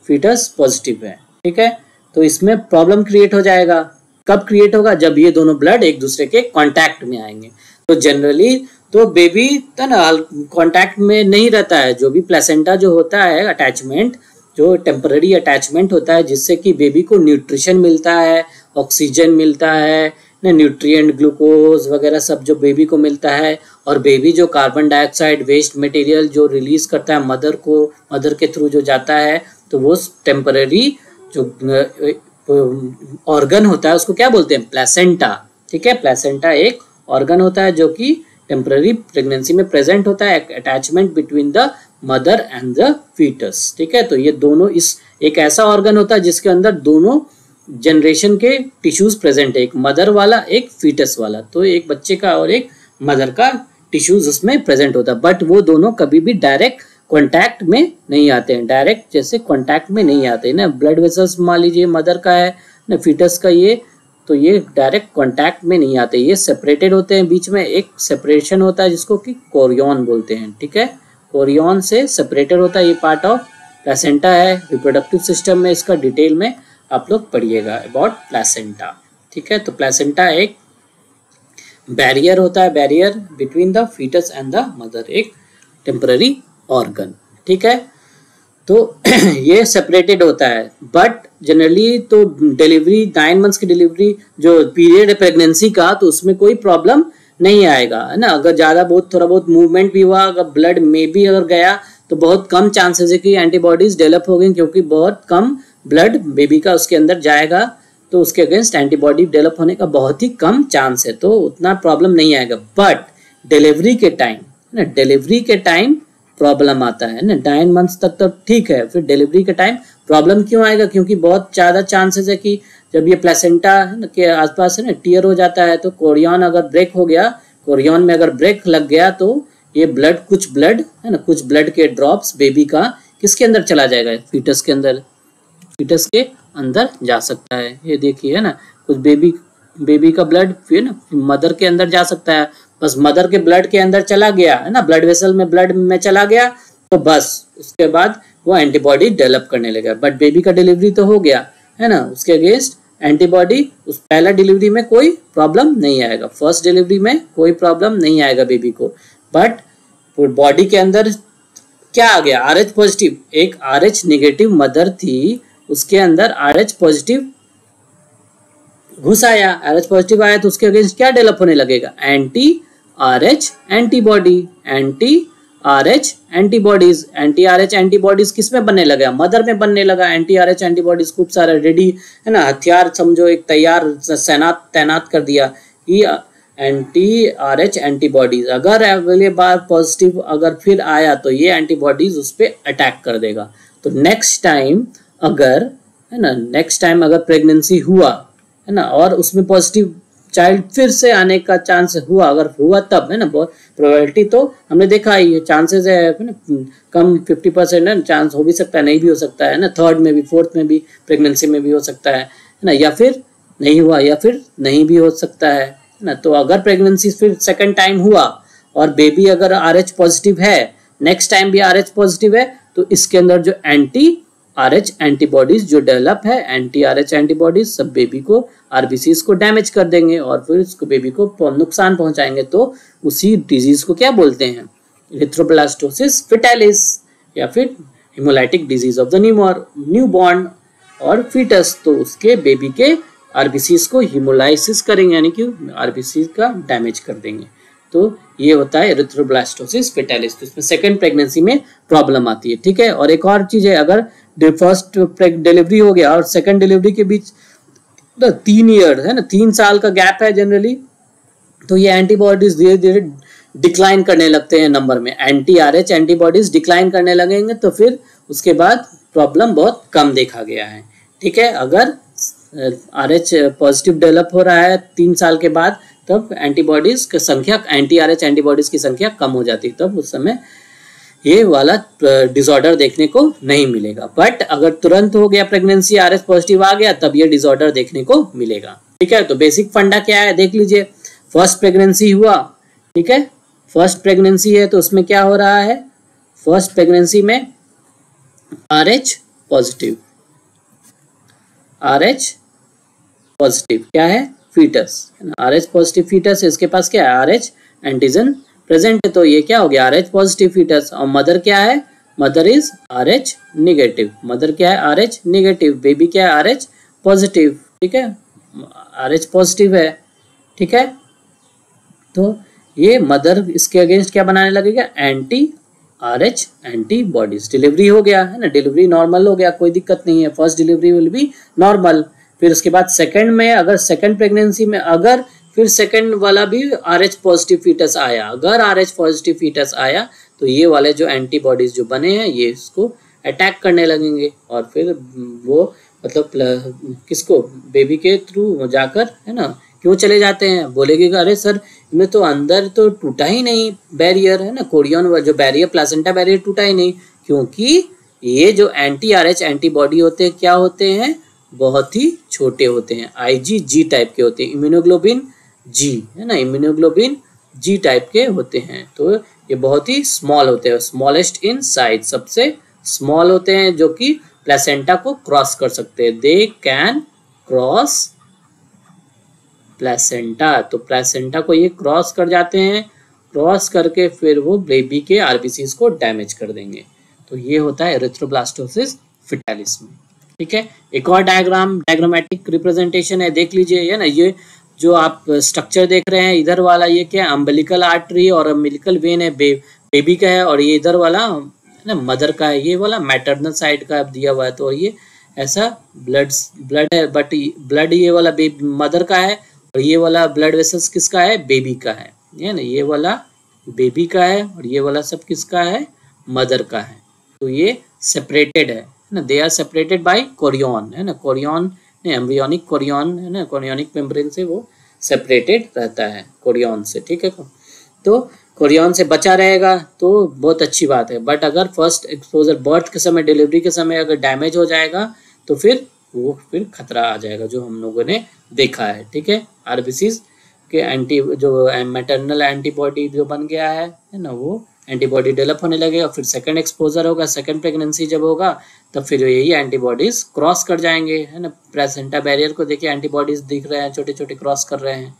फीटस पॉजिटिव है। ठीक है, तो इसमें प्रॉब्लम क्रिएट हो जाएगा। कब क्रिएट होगा, जब ये दोनों ब्लड एक दूसरे के कांटेक्ट में आएंगे। तो जनरली तो बेबी तो ना कांटेक्ट में नहीं रहता है, जो भी प्लेसेंटा जो होता है अटैचमेंट, जो टेम्पररी अटैचमेंट होता है जिससे कि बेबी को न्यूट्रिशन मिलता है, ऑक्सीजन मिलता है ना, न्यूट्रिएंट ग्लूकोज वगैरह सब जो बेबी को मिलता है, और बेबी जो कार्बन डाइऑक्साइड वेस्ट मटेरियल जो रिलीज करता है मदर के थ्रू जो जाता है, तो वो टेम्पररी जो ऑर्गन होता है उसको क्या बोलते हैं, प्लेसेंटा। ठीक है, प्लेसेंटा एक ऑर्गन होता है जो कि टेम्पररी प्रेगनेंसी में प्रेजेंट होता है, attachment between the mother and the fetus. ठीक है, तो ये दोनों इस एक ऐसा ऑर्गन होता है जिसके अंदर दोनों जनरेशन के टिश्यूज प्रेजेंट है, एक मदर वाला एक फीटस वाला, तो एक बच्चे का और एक मदर का टिश्यूज उसमें प्रेजेंट होता है, बट वो दोनों कभी भी डायरेक्ट कांटेक्ट में नहीं आते हैं, डायरेक्ट जैसे कांटेक्ट में नहीं आते हैं ना। ब्लड वेसल्स मान लीजिए मदर का है ना, फीटस का ये, तो ये डायरेक्ट कांटेक्ट में नहीं आते, ये सेपरेटेड होते हैं। बीच में एक सेपरेशन होता है जिसको कि कोरियन बोलते हैं, ठीक है। कोरियन से सेपरेटेड होता है, ये पार्ट ऑफ प्लेसेंटा है। रिप्रोडक्टिव सिस्टम में इसका डिटेल में आप लोग पढ़िएगा अबाउट प्लेसेंटा, ठीक है। तो प्लेसेंटा एक बैरियर होता है, barrier between the fetus and the mother, एक टेम्पररी ऑर्गन, ठीक है। तो ये सेपरेटेड होता है, बट जनरली तो डिलीवरी 9 मंथ्स की डिलीवरी जो पीरियड है प्रेगनेंसी का, तो उसमें कोई प्रॉब्लम नहीं आएगा, है ना। अगर ज़्यादा बहुत थोड़ा बहुत मूवमेंट भी हुआ, अगर ब्लड में भी अगर गया, तो बहुत कम चांसेस है कि एंटीबॉडीज डेवलप हो गई, क्योंकि बहुत कम ब्लड बेबी का उसके अंदर जाएगा, तो उसके अगेंस्ट एंटीबॉडी डेवलप होने का बहुत ही कम चांस है, तो उतना प्रॉब्लम नहीं आएगा। बट डिलीवरी के टाइम ना, डिलीवरी के टाइम प्रॉब्लम आता है ना। 9 मंथ्स तक तो ठीक है, फिर डिलीवरी के टाइम प्रॉब्लम क्यों आएगा? क्योंकि बहुत ज़्यादा चांसेस है कि जब ये प्लेसेंटा के आसपास है ना टीयर हो जाता है, तो कोरियन अगर ब्रेक हो गया, कोरियन में अगर ब्रेक लग गया, तो ये ब्लड, कुछ ब्लड है ना, कुछ ब्लड के ड्रॉप्स बेबी का किसके अंदर चला जाएगा? फीटस के अंदर, फीटस के अंदर जा सकता है। ये देखिए है ना, कुछ बेबी का ब्लड फिर ना मदर के अंदर जा सकता है। बस मदर के ब्लड के अंदर चला गया है ना, ब्लड वेसल में ब्लड में चला गया, तो बस उसके बाद वो एंटीबॉडी डेवलप करने लगा। बट बेबी का डिलीवरी तो हो गया है ना, उसके अगेंस्ट एंटीबॉडी उस पहला डिलीवरी में कोई प्रॉब्लम नहीं आएगा, फर्स्ट डिलीवरी में कोई प्रॉब्लम नहीं आएगा बेबी को। बट बॉडी के अंदर क्या आ गया? RH पॉजिटिव, एक RH नेगेटिव मदर थी, उसके अंदर RH पॉजिटिव घुस आया, RH पॉजिटिव आया, तो उसके अगेंस्ट क्या डेवलप होने लगेगा? Anti RH antibody, anti RH antibodies. Anti RH antibodies किस में बनने लगा? मदर में बनने लगा। एंटी RH एंटीबॉडीज खूब सारा रेडी है ना, हथियार समझो एक तैयार सेना तैनात कर दिया कि एंटी RH एंटीबॉडीज अगर अगले बार पॉजिटिव अगर फिर आया, तो ये एंटीबॉडीज उस पर अटैक कर देगा। तो नेक्स्ट टाइम अगर है ना, नेक्स्ट टाइम अगर प्रेगनेंसी हुआ है ना, और उसमें पॉजिटिव चाइल्ड फिर से आने का चांस हुआ, अगर हुआ तब है ना, बहुत प्रोबेबिलिटी तो हमने देखा ही चांसेस है ना, कम 50% है, चांस हो भी सकता है, नहीं भी हो सकता है ना, थर्ड में भी, फोर्थ में भी, प्रेगनेंसी में भी हो सकता है ना, या फिर नहीं हुआ, या फिर नहीं भी हो सकता है ना। तो अगर प्रेगनेंसी फिर सेकंड टाइम हुआ और बेबी अगर RH पॉजिटिव है, नेक्स्ट टाइम भी RH पॉजिटिव है, तो इसके अंदर जो एंटी RH एंटीबॉडीज जो डेवलप है, एंटी RH एंटीबॉडीज सब बेबी को RBCs को डैमेज कर देंगे और फिर उसको बेबी को नुकसान पहुंचाएंगे। तो उसी डिजीज को क्या बोलते हैं? इरिथ्रोब्लास्टोसिस फेटालिस, या फिर hemolytic disease of the newborn और फीटस। तो उसके बेबी के RBCs को हिमोलाइसिस करेंगे, यानी कि RBC का डैमेज कर देंगे। तो ये होता है एरिथ्रोब्लास्टोसिस फेटालिस। तो इसमें सेकंड प्रेगनेंसी में प्रॉब्लम आती है, ठीक है। और एक और चीज है, अगर फर्स्ट डिलीवरी हो गया और सेकंड डिलीवरी के बीच 3 ईयर है ना, 3 साल का गैप है जनरली, तो ये एंटीबॉडीज धीरे धीरे डिक्लाइन करने लगते हैं नंबर में, एंटी RH एंटीबॉडीज डिक्लाइन करने लगेंगे, तो फिर उसके बाद प्रॉब्लम बहुत कम देखा गया है, ठीक है। अगर RH पॉजिटिव डेवलप हो रहा है 3 साल के बाद, तब एंटीबॉडीज की संख्या, एंटी RH एंटीबॉडीज की संख्या कम हो जाती है, तब उस समय ये वाला डिसऑर्डर देखने को नहीं मिलेगा। बट अगर तुरंत हो गया प्रेगनेंसी, RH पॉजिटिव आ गया, तब ये डिसऑर्डर देखने को मिलेगा, ठीक है। तो बेसिक फंडा क्या है देख लीजिए। फर्स्ट प्रेगनेंसी हुआ, ठीक है, फर्स्ट प्रेगनेंसी है, तो उसमें क्या हो रहा है? फर्स्ट प्रेगनेंसी में RH पॉजिटिव, RH पॉजिटिव क्या है? फीटस, RH पॉजिटिव फीटस, इसके पास क्या है? RH एंटीजन प्रेजेंट है, तो ये क्या हो गया? RH positive fetus. और मदर क्या है? Mother is RH negative, mother क्या है? RH negative. बेबी क्या है? RH पॉजिटिव, ठीक है, RH पॉजिटिव है, ठीक है। तो ये मदर इसके अगेंस्ट क्या बनाने लगेगा? Anti RH antibodies. डिलीवरी हो गया है ना, डिलीवरी नॉर्मल हो गया, कोई दिक्कत नहीं है, first delivery will be normal. फिर उसके बाद सेकंड में, अगर सेकंड प्रेगनेंसी में अगर फिर सेकंड वाला भी RH पॉजिटिव फीटस आया, अगर RH पॉजिटिव फीटस आया, तो ये वाले जो एंटीबॉडीज जो बने हैं, ये इसको अटैक करने लगेंगे, और फिर वो मतलब किसको? बेबी के थ्रू जाकर है ना, क्यों चले जाते हैं? बोलेगे अरे सर में तो अंदर तो टूटा ही नहीं बैरियर, है ना, कोरियन जो बैरियर, प्लेसेंटा बैरियर टूटा ही नहीं, क्योंकि ये जो एंटी आरएच एंटीबॉडी होते हैं क्या होते हैं, बहुत ही छोटे होते हैं, IgG टाइप के होते हैं, इम्यूनोग्लोबिन जी, है ना, इम्यूनोग्लोबिन जी टाइप के होते हैं। तो ये बहुत ही स्मॉल होते हैं, स्मॉलेस्ट इन साइज, सबसे स्मॉल होते हैं, जो कि प्लेसेंटा को क्रॉस कर सकते हैं। दे कैन क्रॉस प्लेसेंटा, तो प्लेसेंटा को ये क्रॉस कर जाते हैं, क्रॉस करके फिर वो बेबी के आरबीसीज को डैमेज कर देंगे। तो ये होता है एरिथ्रोब्लास्टोसिस फेटालिस में। ठीक है, एक और डायग्रामेटिक रिप्रेजेंटेशन है, देख लीजिए, है ना, ये जो आप स्ट्रक्चर देख रहे हैं, इधर वाला ये क्या है, अम्बिलिकल आर्टरी और अम्बिलिकल वेन है, बेबी का है, और ये इधर वाला ना मदर का है, ये वाला मैटरनल साइड का दिया हुआ है। तो ये ऐसा ब्लड है, बट ब्लड ये वाला मदर का है, और ये वाला ब्लड वेसल्स किसका है, बेबी का है ना, ये वाला बेबी का है, और ये वाला सब किसका है, मदर का है। तो ये सेपरेटेड है ना, they are separated by chorion, है ना, कोरियन एम्ब्रियोनिक कोरियन, है ना, कोरियोनिक मेम्ब्रेन से वो सेपरेटेड रहता है कोरियन से। ठीक है, तो कोरियन से बचा रहेगा तो बहुत अच्छी बात है, बट अगर फर्स्ट एक्सपोजर बर्थ के समय, डिलीवरी के समय अगर डैमेज हो जाएगा तो फिर खतरा आ जाएगा, जो हम लोगों ने देखा है। ठीक है, आरबीसीज के एंटी जो मैटरनल एंटीबॉडी जो बन गया है ना, वो एंटीबॉडी डेवलप होने लगेगा, फिर सेकंड एक्सपोजर होगा, सेकंड प्रेगनेंसी जब होगा तब फिर यही एंटीबॉडीज क्रॉस कर जाएंगे, है ना, प्लेसेंटा बैरियर को देखिए एंटीबॉडीज दिख रहे हैं, छोटे छोटे क्रॉस कर रहे हैं,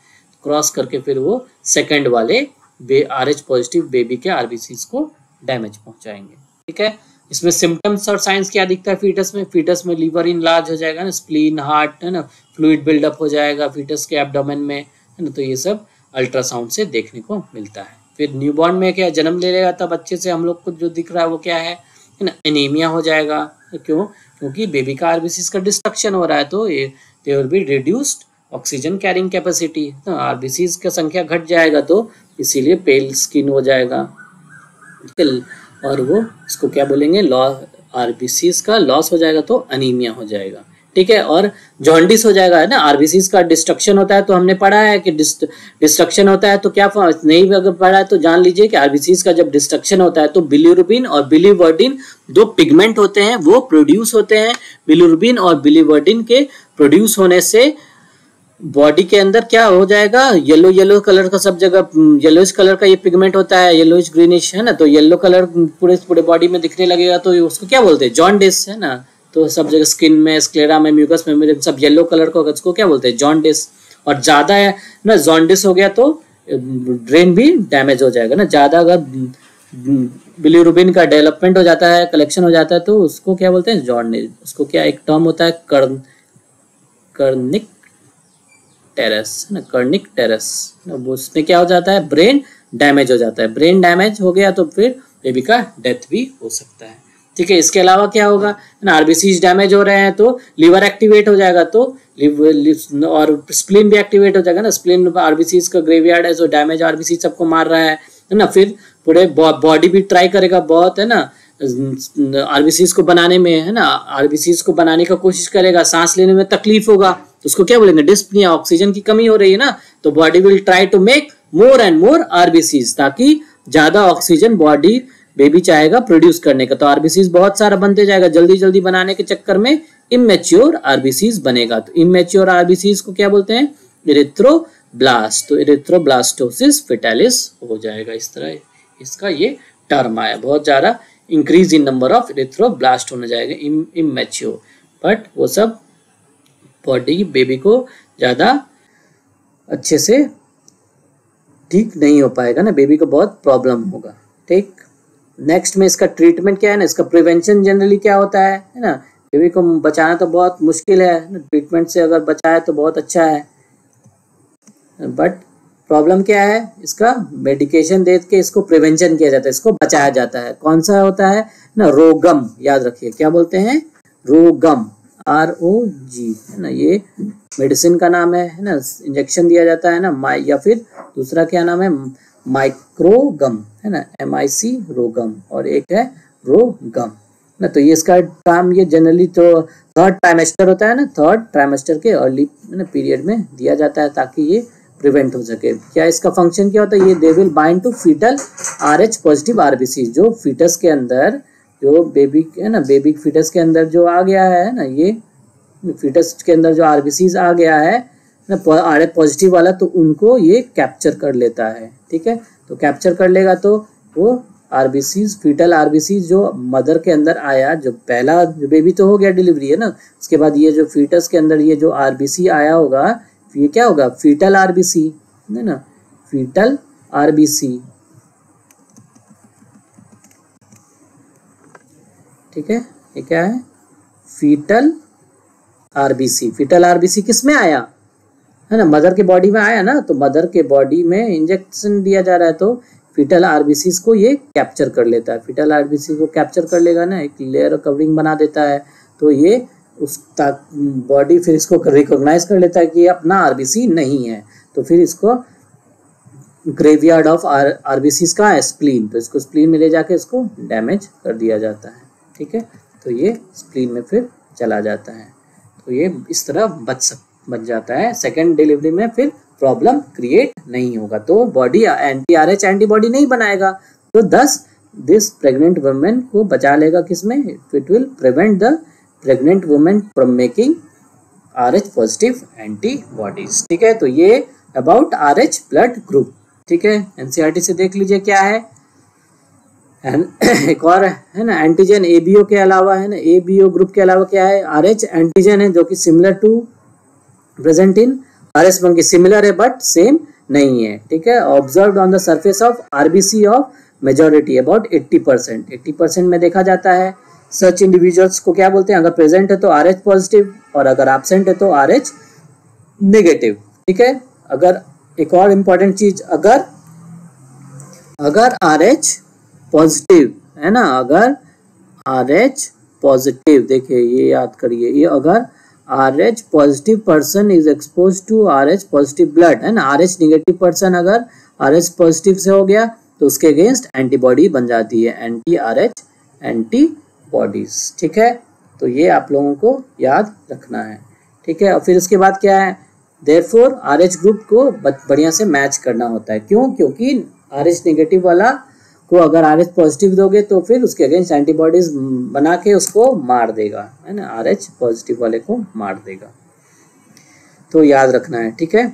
क्रॉस करके फिर वो सेकंड वाले RH पॉजिटिव बेबी के आरबीसीज को डैमेज पहुंचाएंगे। ठीक है, इसमें सिम्टम्स और साइंस क्या दिखता है फीटस में, फीटस में लीवर इनलार्ज हो जाएगा ना, स्प्लीन, हार्ट, है ना, फ्लूइड बिल्डअप हो जाएगा फीटस के एब्डोमेन में, है ना, तो ये सब अल्ट्रासाउंड से देखने को मिलता है। फिर न्यूबॉर्न में क्या जन्म ले लेगा तब अच्छे से हम लोग को जो दिख रहा है वो क्या है ना, एनीमिया हो जाएगा। क्यों? क्योंकि बेबी का आरबीसीज का डिस्ट्रक्शन हो रहा है, तो they will be reduced oxygen carrying capacity, तो आरबीसीज का संख्या घट जाएगा, तो इसीलिए पेल स्किन हो जाएगा, और वो इसको क्या बोलेंगे, आरबीसीज का लॉस हो जाएगा तो अनीमिया हो जाएगा। ठीक है, और जॉन्डिस हो जाएगा, है ना, आरबीसीज का डिस्ट्रक्शन होता है, तो हमने पढ़ा है कि डिस्ट्रक्शन होता है तो क्या, नहीं अगर पढ़ा है तो जान लीजिए कि आरबीसीज का जब डिस्ट्रक्शन होता है तो बिलिरुबिन और बिलिवर्डिन दो पिगमेंट होते हैं वो प्रोड्यूस होते हैं। बिलिरुबिन और बिलिवर्डिन के प्रोड्यूस होने से बॉडी के अंदर क्या हो जाएगा, येलो कलर का सब जगह येलोइश कलर का ये पिगमेंट होता है, येलोइश ग्रीनिश, है ना, तो येलो कलर पूरे बॉडी में दिखने लगेगा, तो उसको क्या बोलते हैं, जॉन्डिस, है ना, तो सब जगह स्किन में, स्क्लेरा में, म्यूकस में सब येलो कलर को, उसको क्या बोलते हैं, जॉन्डिस। और ज्यादा है ना जॉन्डिस हो गया तो ब्रेन भी डैमेज हो जाएगा ना, ज्यादा अगर बिलिरुबिन का डेवलपमेंट हो जाता है, कलेक्शन हो जाता है, तो उसको क्या बोलते हैं, जॉन्डिस। उसको क्या एक टर्म होता है, कर्निक टेरस, है ना, कर्निक टेरस, उसमें क्या हो जाता है, ब्रेन डैमेज हो जाता है, ब्रेन डैमेज हो गया तो फिर बेबी का डेथ भी हो सकता है। ठीक है, इसके अलावा क्या होगा ना, आरबीसीज डैमेज हो रहे हैं तो लिवर एक्टिवेट हो जाएगा, तो और स्प्लीन भी एक्टिवेट हो जाएगा ना, स्प्लीन आरबीसीज का ग्रेवयार्ड है, जो डैमेज आरबीसीज सबको मार रहा है ना, फिर पूरे बॉडी भी ट्राई करेगा बहुत, है ना, आरबीसीज को बनाने में, है ना, आरबीसीज को बनाने का कोशिश करेगा, सांस लेने में तकलीफ होगा, तो उसको क्या बोलेंगे, डिस्पनिया, ऑक्सीजन की कमी हो रही है ना, तो body will try to make more and more RBCs, ताकि ज्यादा ऑक्सीजन बॉडी बेबी चाहेगा प्रोड्यूस करने का, तो आरबीसीज बहुत सारा बनते जाएगा, जल्दी जल्दी बनाने के चक्कर में इमेच्योर आरबीसीज बनेगा, तो इमेच्योर आरबीसीज को क्या बोलते हैं, इरिथ्रोब्लास्ट, तो इरिथ्रोब्लास्टोसिस फेटालिस हो जाएगा। इस तरह इसका ये टर्म आया, बहुत ज्यादा increase in number of erythroblast होने जाएगा इमेच्योर, बट वो सब बॉडी बेबी को ज्यादा अच्छे से ठीक नहीं हो पाएगा ना, बेबी को बहुत प्रॉब्लम होगा। ठीक, नेक्स्ट में इसका ट्रीटमेंट क्या है ना, इसका प्रिवेंशन जनरली क्या होता है ना, बेबी को बचाना तो बहुत मुश्किल है ना, ट्रीटमेंट से अगर बचाए तो बहुत अच्छा है, बट प्रॉब्लम क्या है, इसका मेडिकेशन दे के इसको प्रिवेंशन किया जाता है, इसको बचाया जाता है। कौन सा होता है ना, रोगम, याद रखिए क्या बोलते हैं, रोगम, ROG, है ना, ये मेडिसिन का नाम है ना, इंजेक्शन दिया जाता है ना, या फिर दूसरा क्या नाम है, माइक्रोगम, है ना, MIC रोगम, और एक है रोगम ना, तो ये इसका काम ये जनरली तो थर्ड ट्राइमेस्टर होता है ना, थर्ड ट्राइमेस्टर के अर्ली पीरियड में दिया जाता है, ताकि ये प्रिवेंट हो सके। क्या इसका फंक्शन क्या होता है, ये they will bind to fetal RH positive RBC, जो फीटस के अंदर, जो बेबी है ना, बेबी फीटस के अंदर जो आ गया है ना, ये फीटस के अंदर जो आरबीसीज आ गया है ना RH पॉजिटिव वाला, तो उनको ये कैप्चर कर लेता है। ठीक है, तो कैप्चर कर लेगा तो वो आरबीसीज, फीटल आरबीसीज जो मदर के अंदर आया, जो पहला जो बेबी तो हो गया डिलीवरी है ना, उसके बाद ये जो फीटस के अंदर ये जो आरबीसी आया होगा, ये क्या होगा, फीटल आरबीसी है ना, फीटल आरबीसी। ठीक है, ये क्या है, फीटल आरबीसी। फीटल आरबीसी किस में आया है ना, मदर के बॉडी में आया ना, तो मदर के बॉडी में इंजेक्शन दिया जा रहा है, तो फीटल आरबीसी को ये कैप्चर कर लेता है। फीटल आरबीसी को कैप्चर कर लेगा ना, एक लेयर कवरिंग बना देता है, तो ये उस बॉडी फिर इसको रिकॉग्नाइज कर लेता है कि ये अपना आरबीसी नहीं है, तो फिर इसको ग्रेवयार्ड ऑफ आरबीसी का है स्प्लीन, तो इसको स्प्लीन में ले जाके इसको डैमेज कर दिया जाता है। ठीक है, तो ये स्प्लीन में फिर चला जाता है, तो ये इस तरह बच जाता है। सेकेंड डिलीवरी में फिर प्रॉब्लम क्रिएट नहीं होगा, तो बॉडी anti-RH एंटीबॉडी नहीं बनाएगा, तो thus दिस प्रेग्नेंट वुमेन को बचा लेगा किसमें, it will prevent the pregnant women from making RH positive antibodies. ठीक है, तो ये अबाउट RH ब्लड ग्रुप। ठीक है, एनसीईआरटी से देख लीजिए क्या है। एक और है ना, एंटीजन ABO के अलावा है ना, ABO ग्रुप के अलावा क्या है, RH एंटीजन है, जो कि similar to present in RH monkey, similar है बट सेम नहीं है। ठीक है, observed on the surface of RBC of majority about 80%, 80% में देखा जाता है। सच इंडिविजुअल्स को क्या बोलते हैं, अगर प्रेजेंट है तो RH पॉजिटिव, और अगर एब्सेंट है तो RH नेगेटिव। ठीक है, अगर एक और इम्पॉर्टेंट चीज, अगर RH पॉजिटिव है ना, अगर RH पॉजिटिव, देखिए ये याद करिए, ये अगर RH positive person is expose to RH positive blood है ना, RH निगेटिव पर्सन अगर RH पॉजिटिव से हो गया तो उसके अगेंस्ट एंटीबॉडी बन जाती है, anti-RH एंटीबॉडीज। ठीक है, तो ये आप लोगों को याद रखना है। ठीक है, और फिर उसके बाद क्या है, देयरफॉर RH ग्रुप को बढ़िया से मैच करना होता है। क्यों, क्योंकि RH निगेटिव वाला को अगर RH पॉजिटिव दोगे तो फिर उसके अगेंस्ट एंटीबॉडीज बना के उसको मार देगा, है ना, RH पॉजिटिव वाले को मार देगा, तो याद रखना है। ठीक है,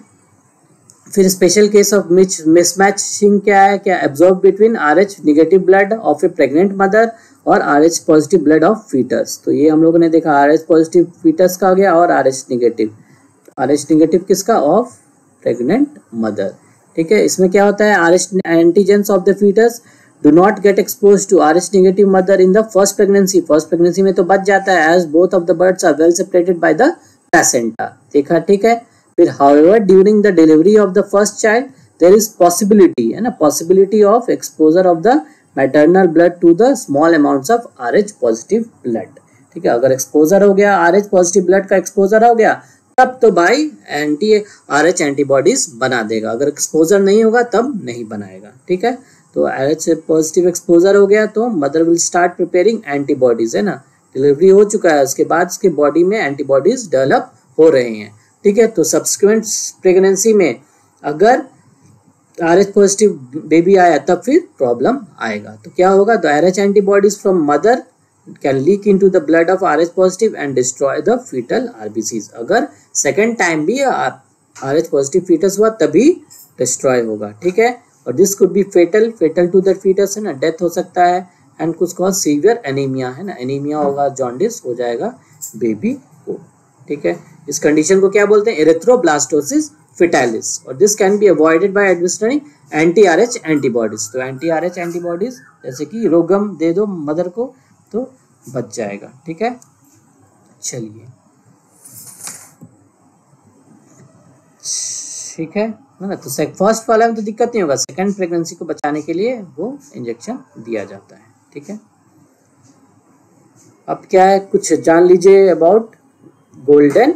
फिर स्पेशल केस ऑफ मिसमैचिंग क्या है, क्या absorb between RH negative blood of a pregnant mother और RH positive blood of fetus. तो ये हम लोगों ने देखा, RH पॉजिटिव फीटस का हो गया, और RH निगेटिव किसका, ऑफ प्रेग्नेंट मदर। ठीक है, इसमें क्या होता है, RH antigens of the fetus do not get exposed to RH negative mother in the first pregnancy। First pregnancy में तो बच जाता है, as both of the birds are well separated by the placenta। देखा, ठीक है। फिर however during the delivery of the first child there is possibility, है ना, possibility of exposure of the maternal blood to the small amounts of RH positive blood। ठीक है, अगर exposure हो गया, RH पॉजिटिव ब्लड का एक्सपोजर हो गया, तब तो भाई anti-RH एंटीबॉडीज बना देगा, अगर एक्सपोजर नहीं होगा तब नहीं बनाएगा। ठीक है, तो RH पॉजिटिव एक्सपोजर हो गया तो mother will start preparing antibodies, है ना, डिलीवरी हो चुका है, उसके बाद उसके बॉडी में एंटीबॉडीज डेवलप हो रहे हैं। ठीक है, तो सब्सिक्वेंट प्रेगनेंसी में अगर RH पॉजिटिव बेबी आया तब फिर प्रॉब्लम आएगा, तो क्या होगा, तो RH antibodies from mother can leak into the blood of RH positive and destroy the fetal RBCs। अगर सेकेंड टाइम भी RH पॉजिटिव फीटस हुआ तभी डिस्ट्रॉय होगा। ठीक है, और this could be fatal to the fetus, है ना, डेथ हो सकता है, एंड कुछ कॉज सीवियर एनीमिया, है ना, एनीमिया होगा, जॉन्डिस हो जाएगा बेबी को। ठीक है, इस कंडीशन को क्या बोलते हैं, एरिथ्रोब्लास्टोसिस फेटालिस, और this can be avoided by administering anti-RH antibodies. तो anti-RH एंटीबॉडीज जैसे कि रोगम दे दो मदर को तो बच जाएगा। ठीक है, चलिए, ठीक है ना, तो फर्स्ट वाला में तो दिक्कत नहीं होगा, सेकंड प्रेगनेंसी को बचाने के लिए वो इंजेक्शन दिया जाता है। ठीक है, अब क्या है, कुछ जान लीजिए about golden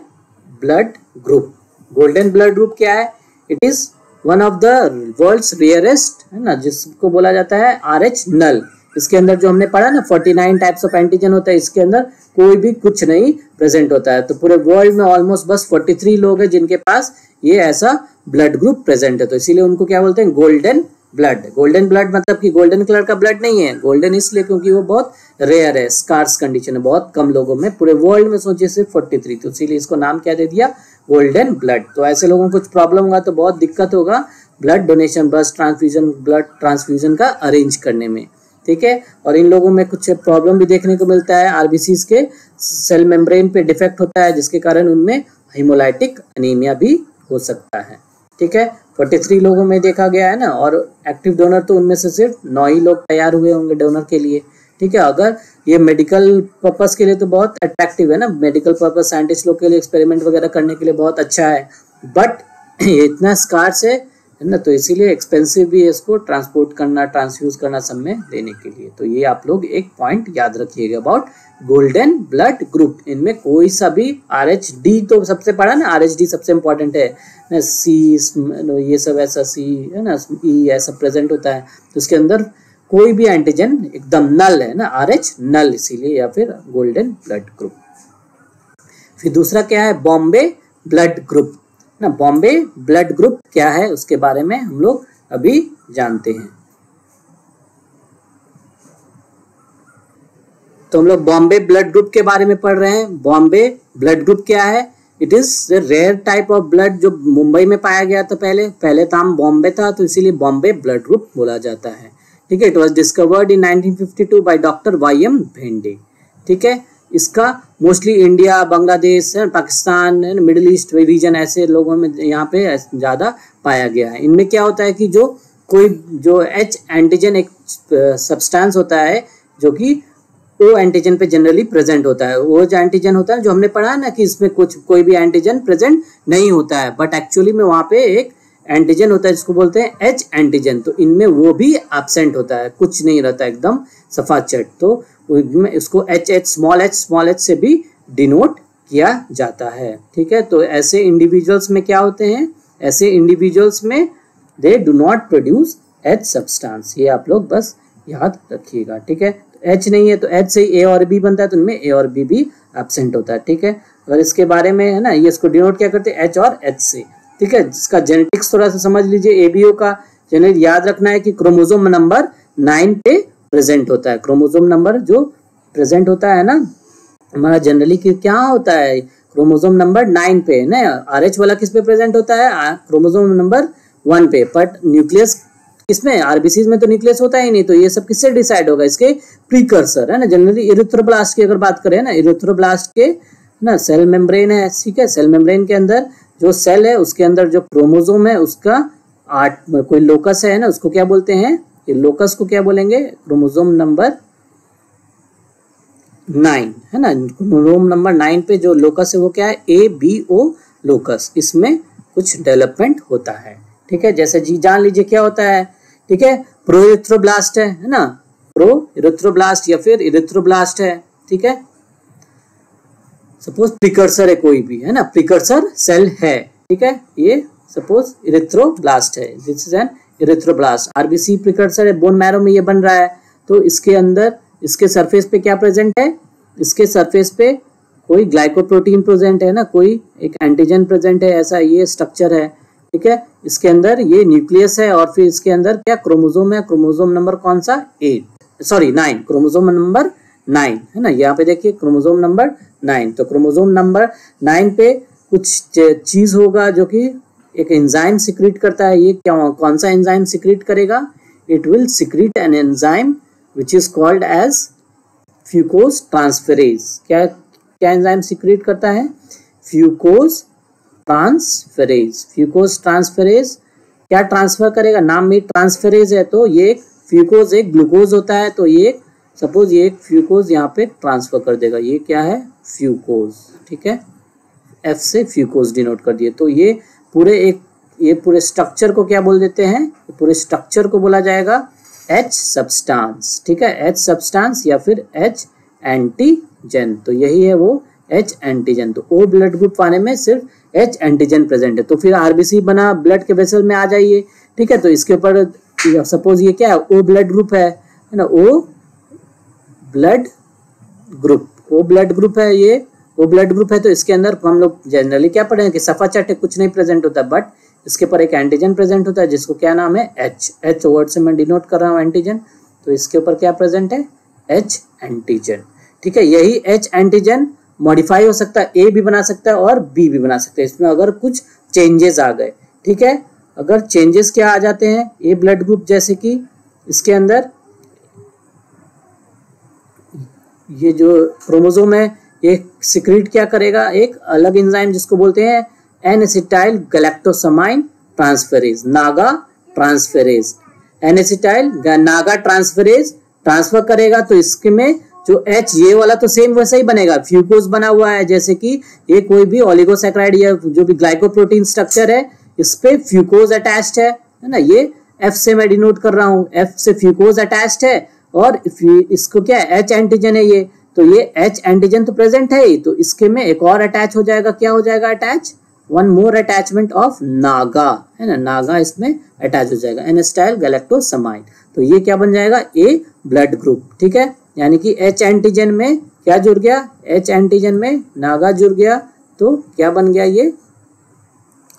blood group. Golden blood group क्या है, it is one of the world's rarest, है ना, जिसको बोला जाता है RH नल। इसके अंदर जो हमने पढ़ा ना 49 टाइप्स ऑफ एंटीजन होता है, इसके अंदर कोई भी कुछ नहीं प्रेजेंट होता है, तो पूरे वर्ल्ड में ऑलमोस्ट बस 43 लोग हैं जिनके पास ये ऐसा ब्लड ग्रुप प्रेजेंट है, तो इसीलिए उनको क्या बोलते हैं, गोल्डन ब्लड। गोल्डन ब्लड मतलब कि गोल्डन कलर का ब्लड नहीं है, गोल्डन इसलिए क्योंकि वो बहुत रेयर है, स्कार्स कंडीशन है, बहुत कम लोगों में, पूरे वर्ल्ड में सोचिए सिर्फ 43, तो इसीलिए इसको नाम क्या दे दिया, गोल्डन ब्लड। तो ऐसे लोगों को कुछ प्रॉब्लम होगा तो बहुत दिक्कत होगा ब्लड डोनेशन, ब्लड ट्रांसफ्यूजन का अरेंज करने में, ठीक है। और इन लोगों में कुछ प्रॉब्लम भी देखने को मिलता है, आरबीसीज के सेल मेम्ब्रेन पे डिफेक्ट होता है, जिसके कारण उनमें हेमोलाइटिक एनीमिया भी हो सकता है, ठीक है। 43 लोगों में देखा गया है ना, और एक्टिव डोनर तो उनमें से सिर्फ 9 ही लोग तैयार हुए होंगे डोनर के लिए, ठीक है। अगर ये मेडिकल पर्पस के लिए तो बहुत अट्रैक्टिव है ना, मेडिकल पर्पस साइंटिस्ट लोग के लिए एक्सपेरिमेंट वगैरह करने के लिए बहुत अच्छा है, बट ये इतना स्कार्स है ना, तो इसीलिए एक्सपेंसिव भी है इसको ट्रांसपोर्ट करना, ट्रांसफ्यूज करना सब में देने के लिए। तो ये आप लोग एक पॉइंट याद रखिएगा अबाउट गोल्डन ब्लड ग्रुप। इनमें कोई सा भी आरएचडी तो सबसे पढ़ा ना, आरएचडी सबसे इंपॉर्टेंट है ना, सी ये सब ऐसा सी है ना, ई ऐसा प्रेजेंट होता है, तो उसके अंदर कोई भी एंटीजन एकदम नल है ना, आरएच नल, इसीलिए, या फिर गोल्डन ब्लड ग्रुप। फिर दूसरा क्या है, बॉम्बे ब्लड ग्रुप ना। बॉम्बे ब्लड ग्रुप क्या है उसके बारे में हम लोग अभी जानते हैं। तो हम लोग बॉम्बे ब्लड ग्रुप के बारे में पढ़ रहे हैं। बॉम्बे ब्लड ग्रुप क्या है, it is the rare type of blood जो मुंबई में पाया गया था, पहले नाम बॉम्बे था, तो इसीलिए बॉम्बे ब्लड ग्रुप बोला जाता है, ठीक है। It was discovered in 1952 by doctor Y M. Bhende, ठीक है। इसका mostly India, Bangladesh, Pakistan, middle east region ऐसे लोगों में यहाँ पे ज़्यादा पाया गया है। इनमें क्या होता है कि जो एच एंटीजन एक सब्सटेंस होता है जो कि ओ एंटीजन पे जनरली प्रेजेंट होता है। वो जो एंटीजन होता है जो हमने पढ़ा है ना कि इसमें कोई भी एंटीजन प्रेजेंट नहीं होता है, बट एक्चुअली में वहाँ पे एक एंटीजन होता है जिसको बोलते हैं एच एंटीजन, तो इनमें वो भी एब्सेंट होता है, कुछ नहीं रहता, एकदम सफाचट। तो इसको एच स्मॉल एच से भी डिनोट किया जाता है, ठीक है। तो ऐसे इंडिविजुअल्स में क्या होते हैं, ऐसे इंडिविजुअल्स में they do not produce H substance, ये आप लोग बस याद रखिएगा, ठीक है। तो एच नहीं है तो एच से ए और बी बनता है, तो उनमें ए और बी भी एब्सेंट होता है, ठीक है। अगर इसके बारे में है ना, ये इसको डिनोट क्या करते हैं, एच और एच से, ठीक है। जिसका जेनेटिक्स थोड़ा सा समझ लीजिए, एबीओ का जेनेटिक याद रखना है कि क्रोमोसोम नंबर 9 पे प्रेजेंट होता है। क्रोमोसोम नंबर जो प्रेजेंट होता है ना हमारा जनरली क्या होता है, क्रोमोसोम नंबर 9 पे ना, आरएच वाला किस पे प्रेजेंट होता है, क्रोमोसोम नंबर 1 पे, बट न्यूक्लियस किसमें, आरबीसी में तो न्यूक्लियस होता ही नहीं, तो ये सब किससे डिसाइड होगा, इसके प्रीकर्सर है ना। जनरली इरिथ्रोब्लास्ट की अगर बात करें ना, इरिथ्रोब्लास्ट के ना सेल मेम्ब्रेन है, ठीक है। सेल मेम्ब्रेन के अंदर जो सेल है उसके अंदर जो क्रोमोसोम है उसका कोई लोकस है ना, उसको क्या बोलते हैं, ये लोकस को क्या बोलेंगे, क्रोमोसोम नंबर 9 है ना। क्रोमोसोम नंबर 9 पे जो लोकस है वो क्या है, ABO लोकस, इसमें कुछ डेवलपमेंट होता है, ठीक है। जैसे जी जान लीजिए क्या होता है, ठीक है, प्रोइरिथ्रोब्लास्ट है ना, प्रोइरिथ्रोब्लास्ट या फिर इरिथ्रोब्लास्ट है, ठीक है। सपोज प्रिकर्सर है कोई भी है ना, प्रिकर्सर सेल है, ठीक है, ये सपोज इरिथ्रोब्लास्ट है, this is an erythroblast. RBC precursor है, बोन मैरो में ये बन रहा है, तो इसके अंदर इसके सरफेस पे क्या प्रेजेंट है, इसके सरफेस पे कोई ग्लाइकोप्रोटीन प्रेजेंट है ना, कोई एक एंटीजन प्रेजेंट है, ऐसा ये स्ट्रक्चर है, ठीक है। इसके अंदर ये न्यूक्लियस है और फिर इसके अंदर क्या क्रोमोसोम है, क्रोमोसोम नंबर कौन सा, 9, क्रोमोसोम नंबर 9 है ना, यहाँ पे देखिए क्रोमोसोम नंबर 9। तो क्रोमोसोम नंबर 9 पे कुछ चीज होगा जो कि एक एंजाइम सिक्रीट करता है। ये क्या, कौन सा एंजाइम सिक्रीट करेगा, it will secrete an enzyme which is called as fucose transferase. क्या एंजाइम सिक्रीट करता है, फ्यूकोज ट्रांसफेरेज। फ्यूकोज ट्रांसफेरेज क्या ट्रांसफर करेगा, नाम में ट्रांसफेरेज है, तो ये फ्यूकोज एक ग्लूकोज होता है, तो ये सपोज ये एक फ्यूकोज यहाँ पे ट्रांसफर कर देगा, ये क्या है, फ्यूकोज, ठीक है, एफ से फ्यूकोज डिनोट कर दिए। तो ये पूरे स्ट्रक्चर को क्या बोल देते हैं, पूरे स्ट्रक्चर को बोला जाएगा एच सब्सटेंस, ठीक है, एच सब्सटेंस या फिर एच एंटीजन। तो यही है वो एच एंटीजन। तो ओ ब्लड ग्रुप पाने में सिर्फ एच एंटीजन प्रेजेंट है। तो फिर आरबीसी बना ब्लड के वेसल में आ जाइए, ठीक है। तो इसके ऊपर सपोज ये क्या है, ओ ब्लड ग्रुप है ना, ओ ब्लड ग्रुप है, ये ओ ब्लड ग्रुप है। तो इसके अंदर हम लोग जनरली क्या पढ़े हैं कि सफाचट है, कुछ नहीं प्रेजेंट होता, बट इसके ऊपर एक एंटीजन प्रेजेंट होता है जिसको क्या नाम है, एच वर्ड से मैं डिनोट कर रहा हूँ एंटीजन, तो इसके ऊपर क्या प्रेजेंट है, एच एंटीजन। ठीक है, यही एच एंटीजन मॉडिफाई हो सकता है, ए भी बना सकता है और बी भी बना सकता है, इसमें अगर कुछ चेंजेस आ गए। ठीक है, अगर चेंजेस क्या आ जाते हैं, ए ब्लड ग्रुप जैसे कि इसके अंदर ये जो क्रोमोसोम है ये सिक्रीट क्या करेगा, एक अलग एंजाइम जिसको बोलते हैं N acetyl galactosamine transferase, NAGA transferase, N acetyl NAGA transferase transfer करेगा। तो इसके में जो एच ये वाला तो सेम वैसा ही बनेगा, फ्यूकोज बना हुआ है, जैसे कि ये कोई भी ओलिगोसैकेराइड या जो भी ग्लाइकोप्रोटीन स्ट्रक्चर है इस पे फ्यूकोज अटैच्ड है ना, ये एफ से मैं डिनोट कर रहा हूँ, एफ से फ्यूकोज अटैच्ड है और इसको क्या है, एच एंटीजन है ये, तो ये एच एंटीजन तो प्रेजेंट है ही, तो इसके में एक और अटैच हो जाएगा, क्या हो जाएगा attach, one more attachment of Naga, है ना, नागा इसमें अटैच हो जाएगा, एन एसिटाइल गैलेक्टोसामाइन, तो ये क्या बन जाएगा, ए ब्लड ग्रुप। ठीक है, यानी कि एच एंटीजन में क्या जुड़ गया, एच एंटीजन में नागा जुड़ गया, तो क्या बन गया ये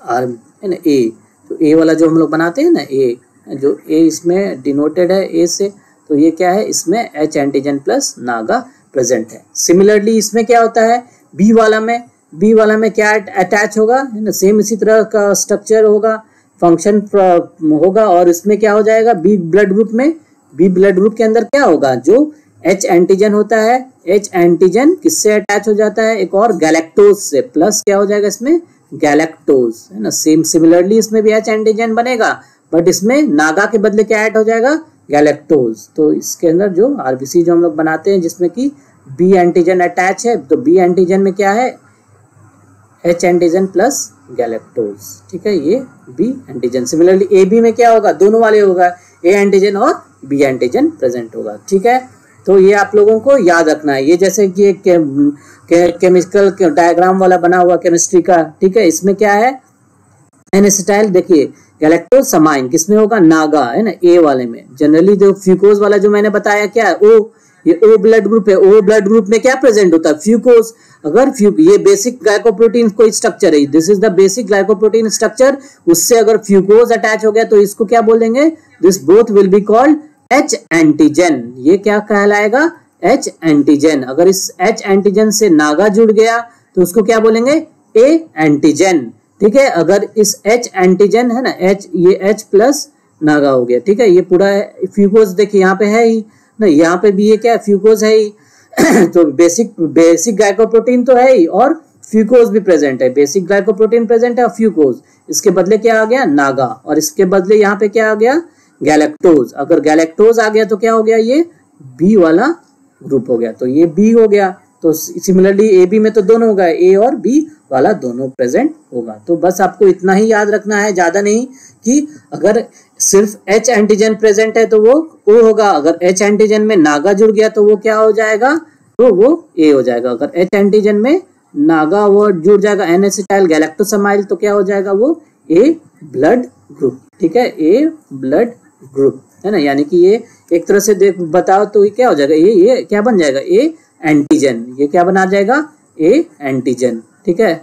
आर, है ना, ए, तो ए वाला जो हम लोग बनाते हैं ना, ए जो ए इसमें डिनोटेड है ए से, तो ये क्या है, इसमें H antigen plus Naga present है। सिमिलरली इसमें क्या होता है, बी वाला में क्या अटैच होगा, है ना, सेम इसी तरह का स्ट्रक्चर होगा, फंक्शन होगा, और इसमें क्या हो जाएगा, बी ब्लड ग्रुप में, बी ब्लड ग्रुप के अंदर क्या होगा, जो एच एंटीजन होता है, एच एंटीजन किससे अटैच हो जाता है, एक और गैलेक्टोज से, प्लस क्या हो जाएगा इसमें गैलेक्टोज, है ना, सेम सिमिलरली इसमें भी एच एंटीजन बनेगा, बट इसमें नागा के बदले क्या ऐड हो जाएगा, गैलेक्टोज। तो इसके अंदर जो आरबीसी जो हम लोग बनाते हैं जिसमें कि बी एंटीजन अटैच है, तो बी एंटीजन में क्या है, एच एंटीजन प्लस गैलेक्टोज। ठीक है, ये B antigen. Similarly A B में क्या होगा, दोनों वाले होगा, ए एंटीजन और बी एंटीजन प्रेजेंट होगा। ठीक है, तो ये आप लोगों को याद रखना है, ये जैसे कि एक केमिकल डायग्राम वाला बना हुआ केमिस्ट्री का। ठीक है, इसमें क्या है, एन एसिटाइल, देखिए गैलेक्टोसामाइन किसमें होगा, नागा, है ना, ए वाले में। जनरली जो फ्यूकोज वाला जो मैंने बताया क्या है, ओ, ये ओ ब्लड ग्रुप है, ओ ब्लड ग्रुप में क्या प्रेजेंट होता है, फ्यूकोज। अगर ये बेसिक ग्लाइकोप्रोटीन कोई स्ट्रक्चर है, this is the basic glycoprotein structure, उससे अगर फ्यूकोज अटैच हो गया तो इसको क्या बोलेंगे, this both will be called H antigen. ये क्या कहलाएगा, एच एंटीजन। अगर इस एच एंटीजन से नागा जुड़ गया तो उसको क्या बोलेंगे, ए एंटीजन। ठीक है, अगर इस एच एंटीजन है ना, एच, ये एच प्लस नागा हो गया। ठीक है, ये पूरा फ्यूकोज देखिए यहाँ पे है ही ना, यहाँ पे भी ये क्या फ्यूकोज है ही तो बेसिक ग्लाइकोप्रोटीन तो है ही और फ्यूकोज भी प्रेजेंट है, बेसिक ग्लाइकोप्रोटीन प्रेजेंट है और फ्यूकोज, इसके बदले क्या आ गया, नागा, और इसके बदले यहाँ पे क्या आ गया, गैलेक्टोज। अगर गैलेक्टोज आ गया तो क्या हो गया, ये बी वाला ग्रुप हो गया, तो ये बी हो गया। तो सिमिलरली ए बी में तो दोनों होगा, ए और बी वाला दोनों प्रेजेंट होगा। तो बस आपको इतना ही याद रखना है, ज्यादा नहीं, कि अगर सिर्फ एच एंटीजन प्रेजेंट है तो वो ओ होगा, अगर एच एंटीजन में नागा जुड़ गया तो वो क्या हो जाएगा, तो वो ए हो जाएगा। अगर एच एंटीजन में नागा वो जुड़ जाएगा, एन एसिटाइल गैलेक्टोसामाइल, तो क्या हो जाएगा, वो ए ब्लड ग्रुप। ठीक है, ए ब्लड ग्रुप, है ना, यानी कि ये एक तरह से देख बताओ तो ये क्या हो जाएगा, ये क्या बन जाएगा, ए एंटीजन। ये क्या बना जाएगा, ए एंटीजन। ठीक है,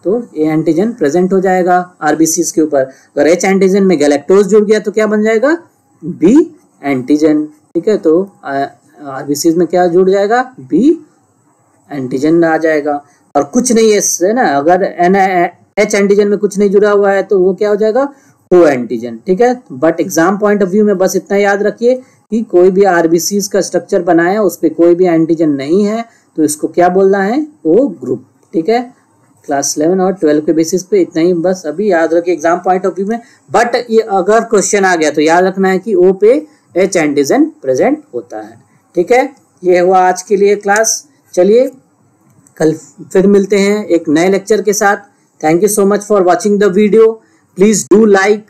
तो ए एंटीजन प्रेजेंट हो जाएगा आरबीसी के ऊपर। अगर एच एंटीजन में गैलेक्टोज जुड़ गया तो क्या बन जाएगा, बी एंटीजन। ठीक है, तो आरबीसी में क्या जुड़ जाएगा, बी एंटीजन आ जाएगा। और कुछ नहीं है ना, अगर एच एंटीजन में कुछ नहीं जुड़ा हुआ है तो वो क्या हो जाएगा, ओ एंटीजन। ठीक है, but exam point of view में बस इतना याद रखिए कि कोई भी आरबीसी का स्ट्रक्चर बनाया उस पर कोई भी एंटीजन नहीं है तो इसको क्या बोलना है, ओ ग्रुप। ठीक है, क्लास 11 और 12 के बेसिस पे इतना ही बस अभी याद रखिए एग्जाम पॉइंट ऑफ व्यू में। बट ये अगर क्वेश्चन आ गया तो याद रखना है कि ओ पे एच एंटीजन प्रेजेंट होता है। ठीक है, ये हुआ आज के लिए क्लास। चलिए कल फिर मिलते हैं एक नए लेक्चर के साथ। Thank you so much for watching the video. Please do like,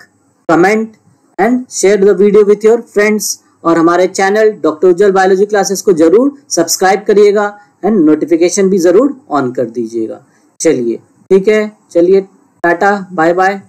comment and share the video with your friends. और हमारे चैनल डॉक्टर उज्जवल बायोलॉजी क्लासेस को जरूर सब्सक्राइब करिएगा एंड नोटिफिकेशन भी जरूर ऑन कर दीजिएगा। चलिए ठीक है, चलिए टाटा, बाय बाय।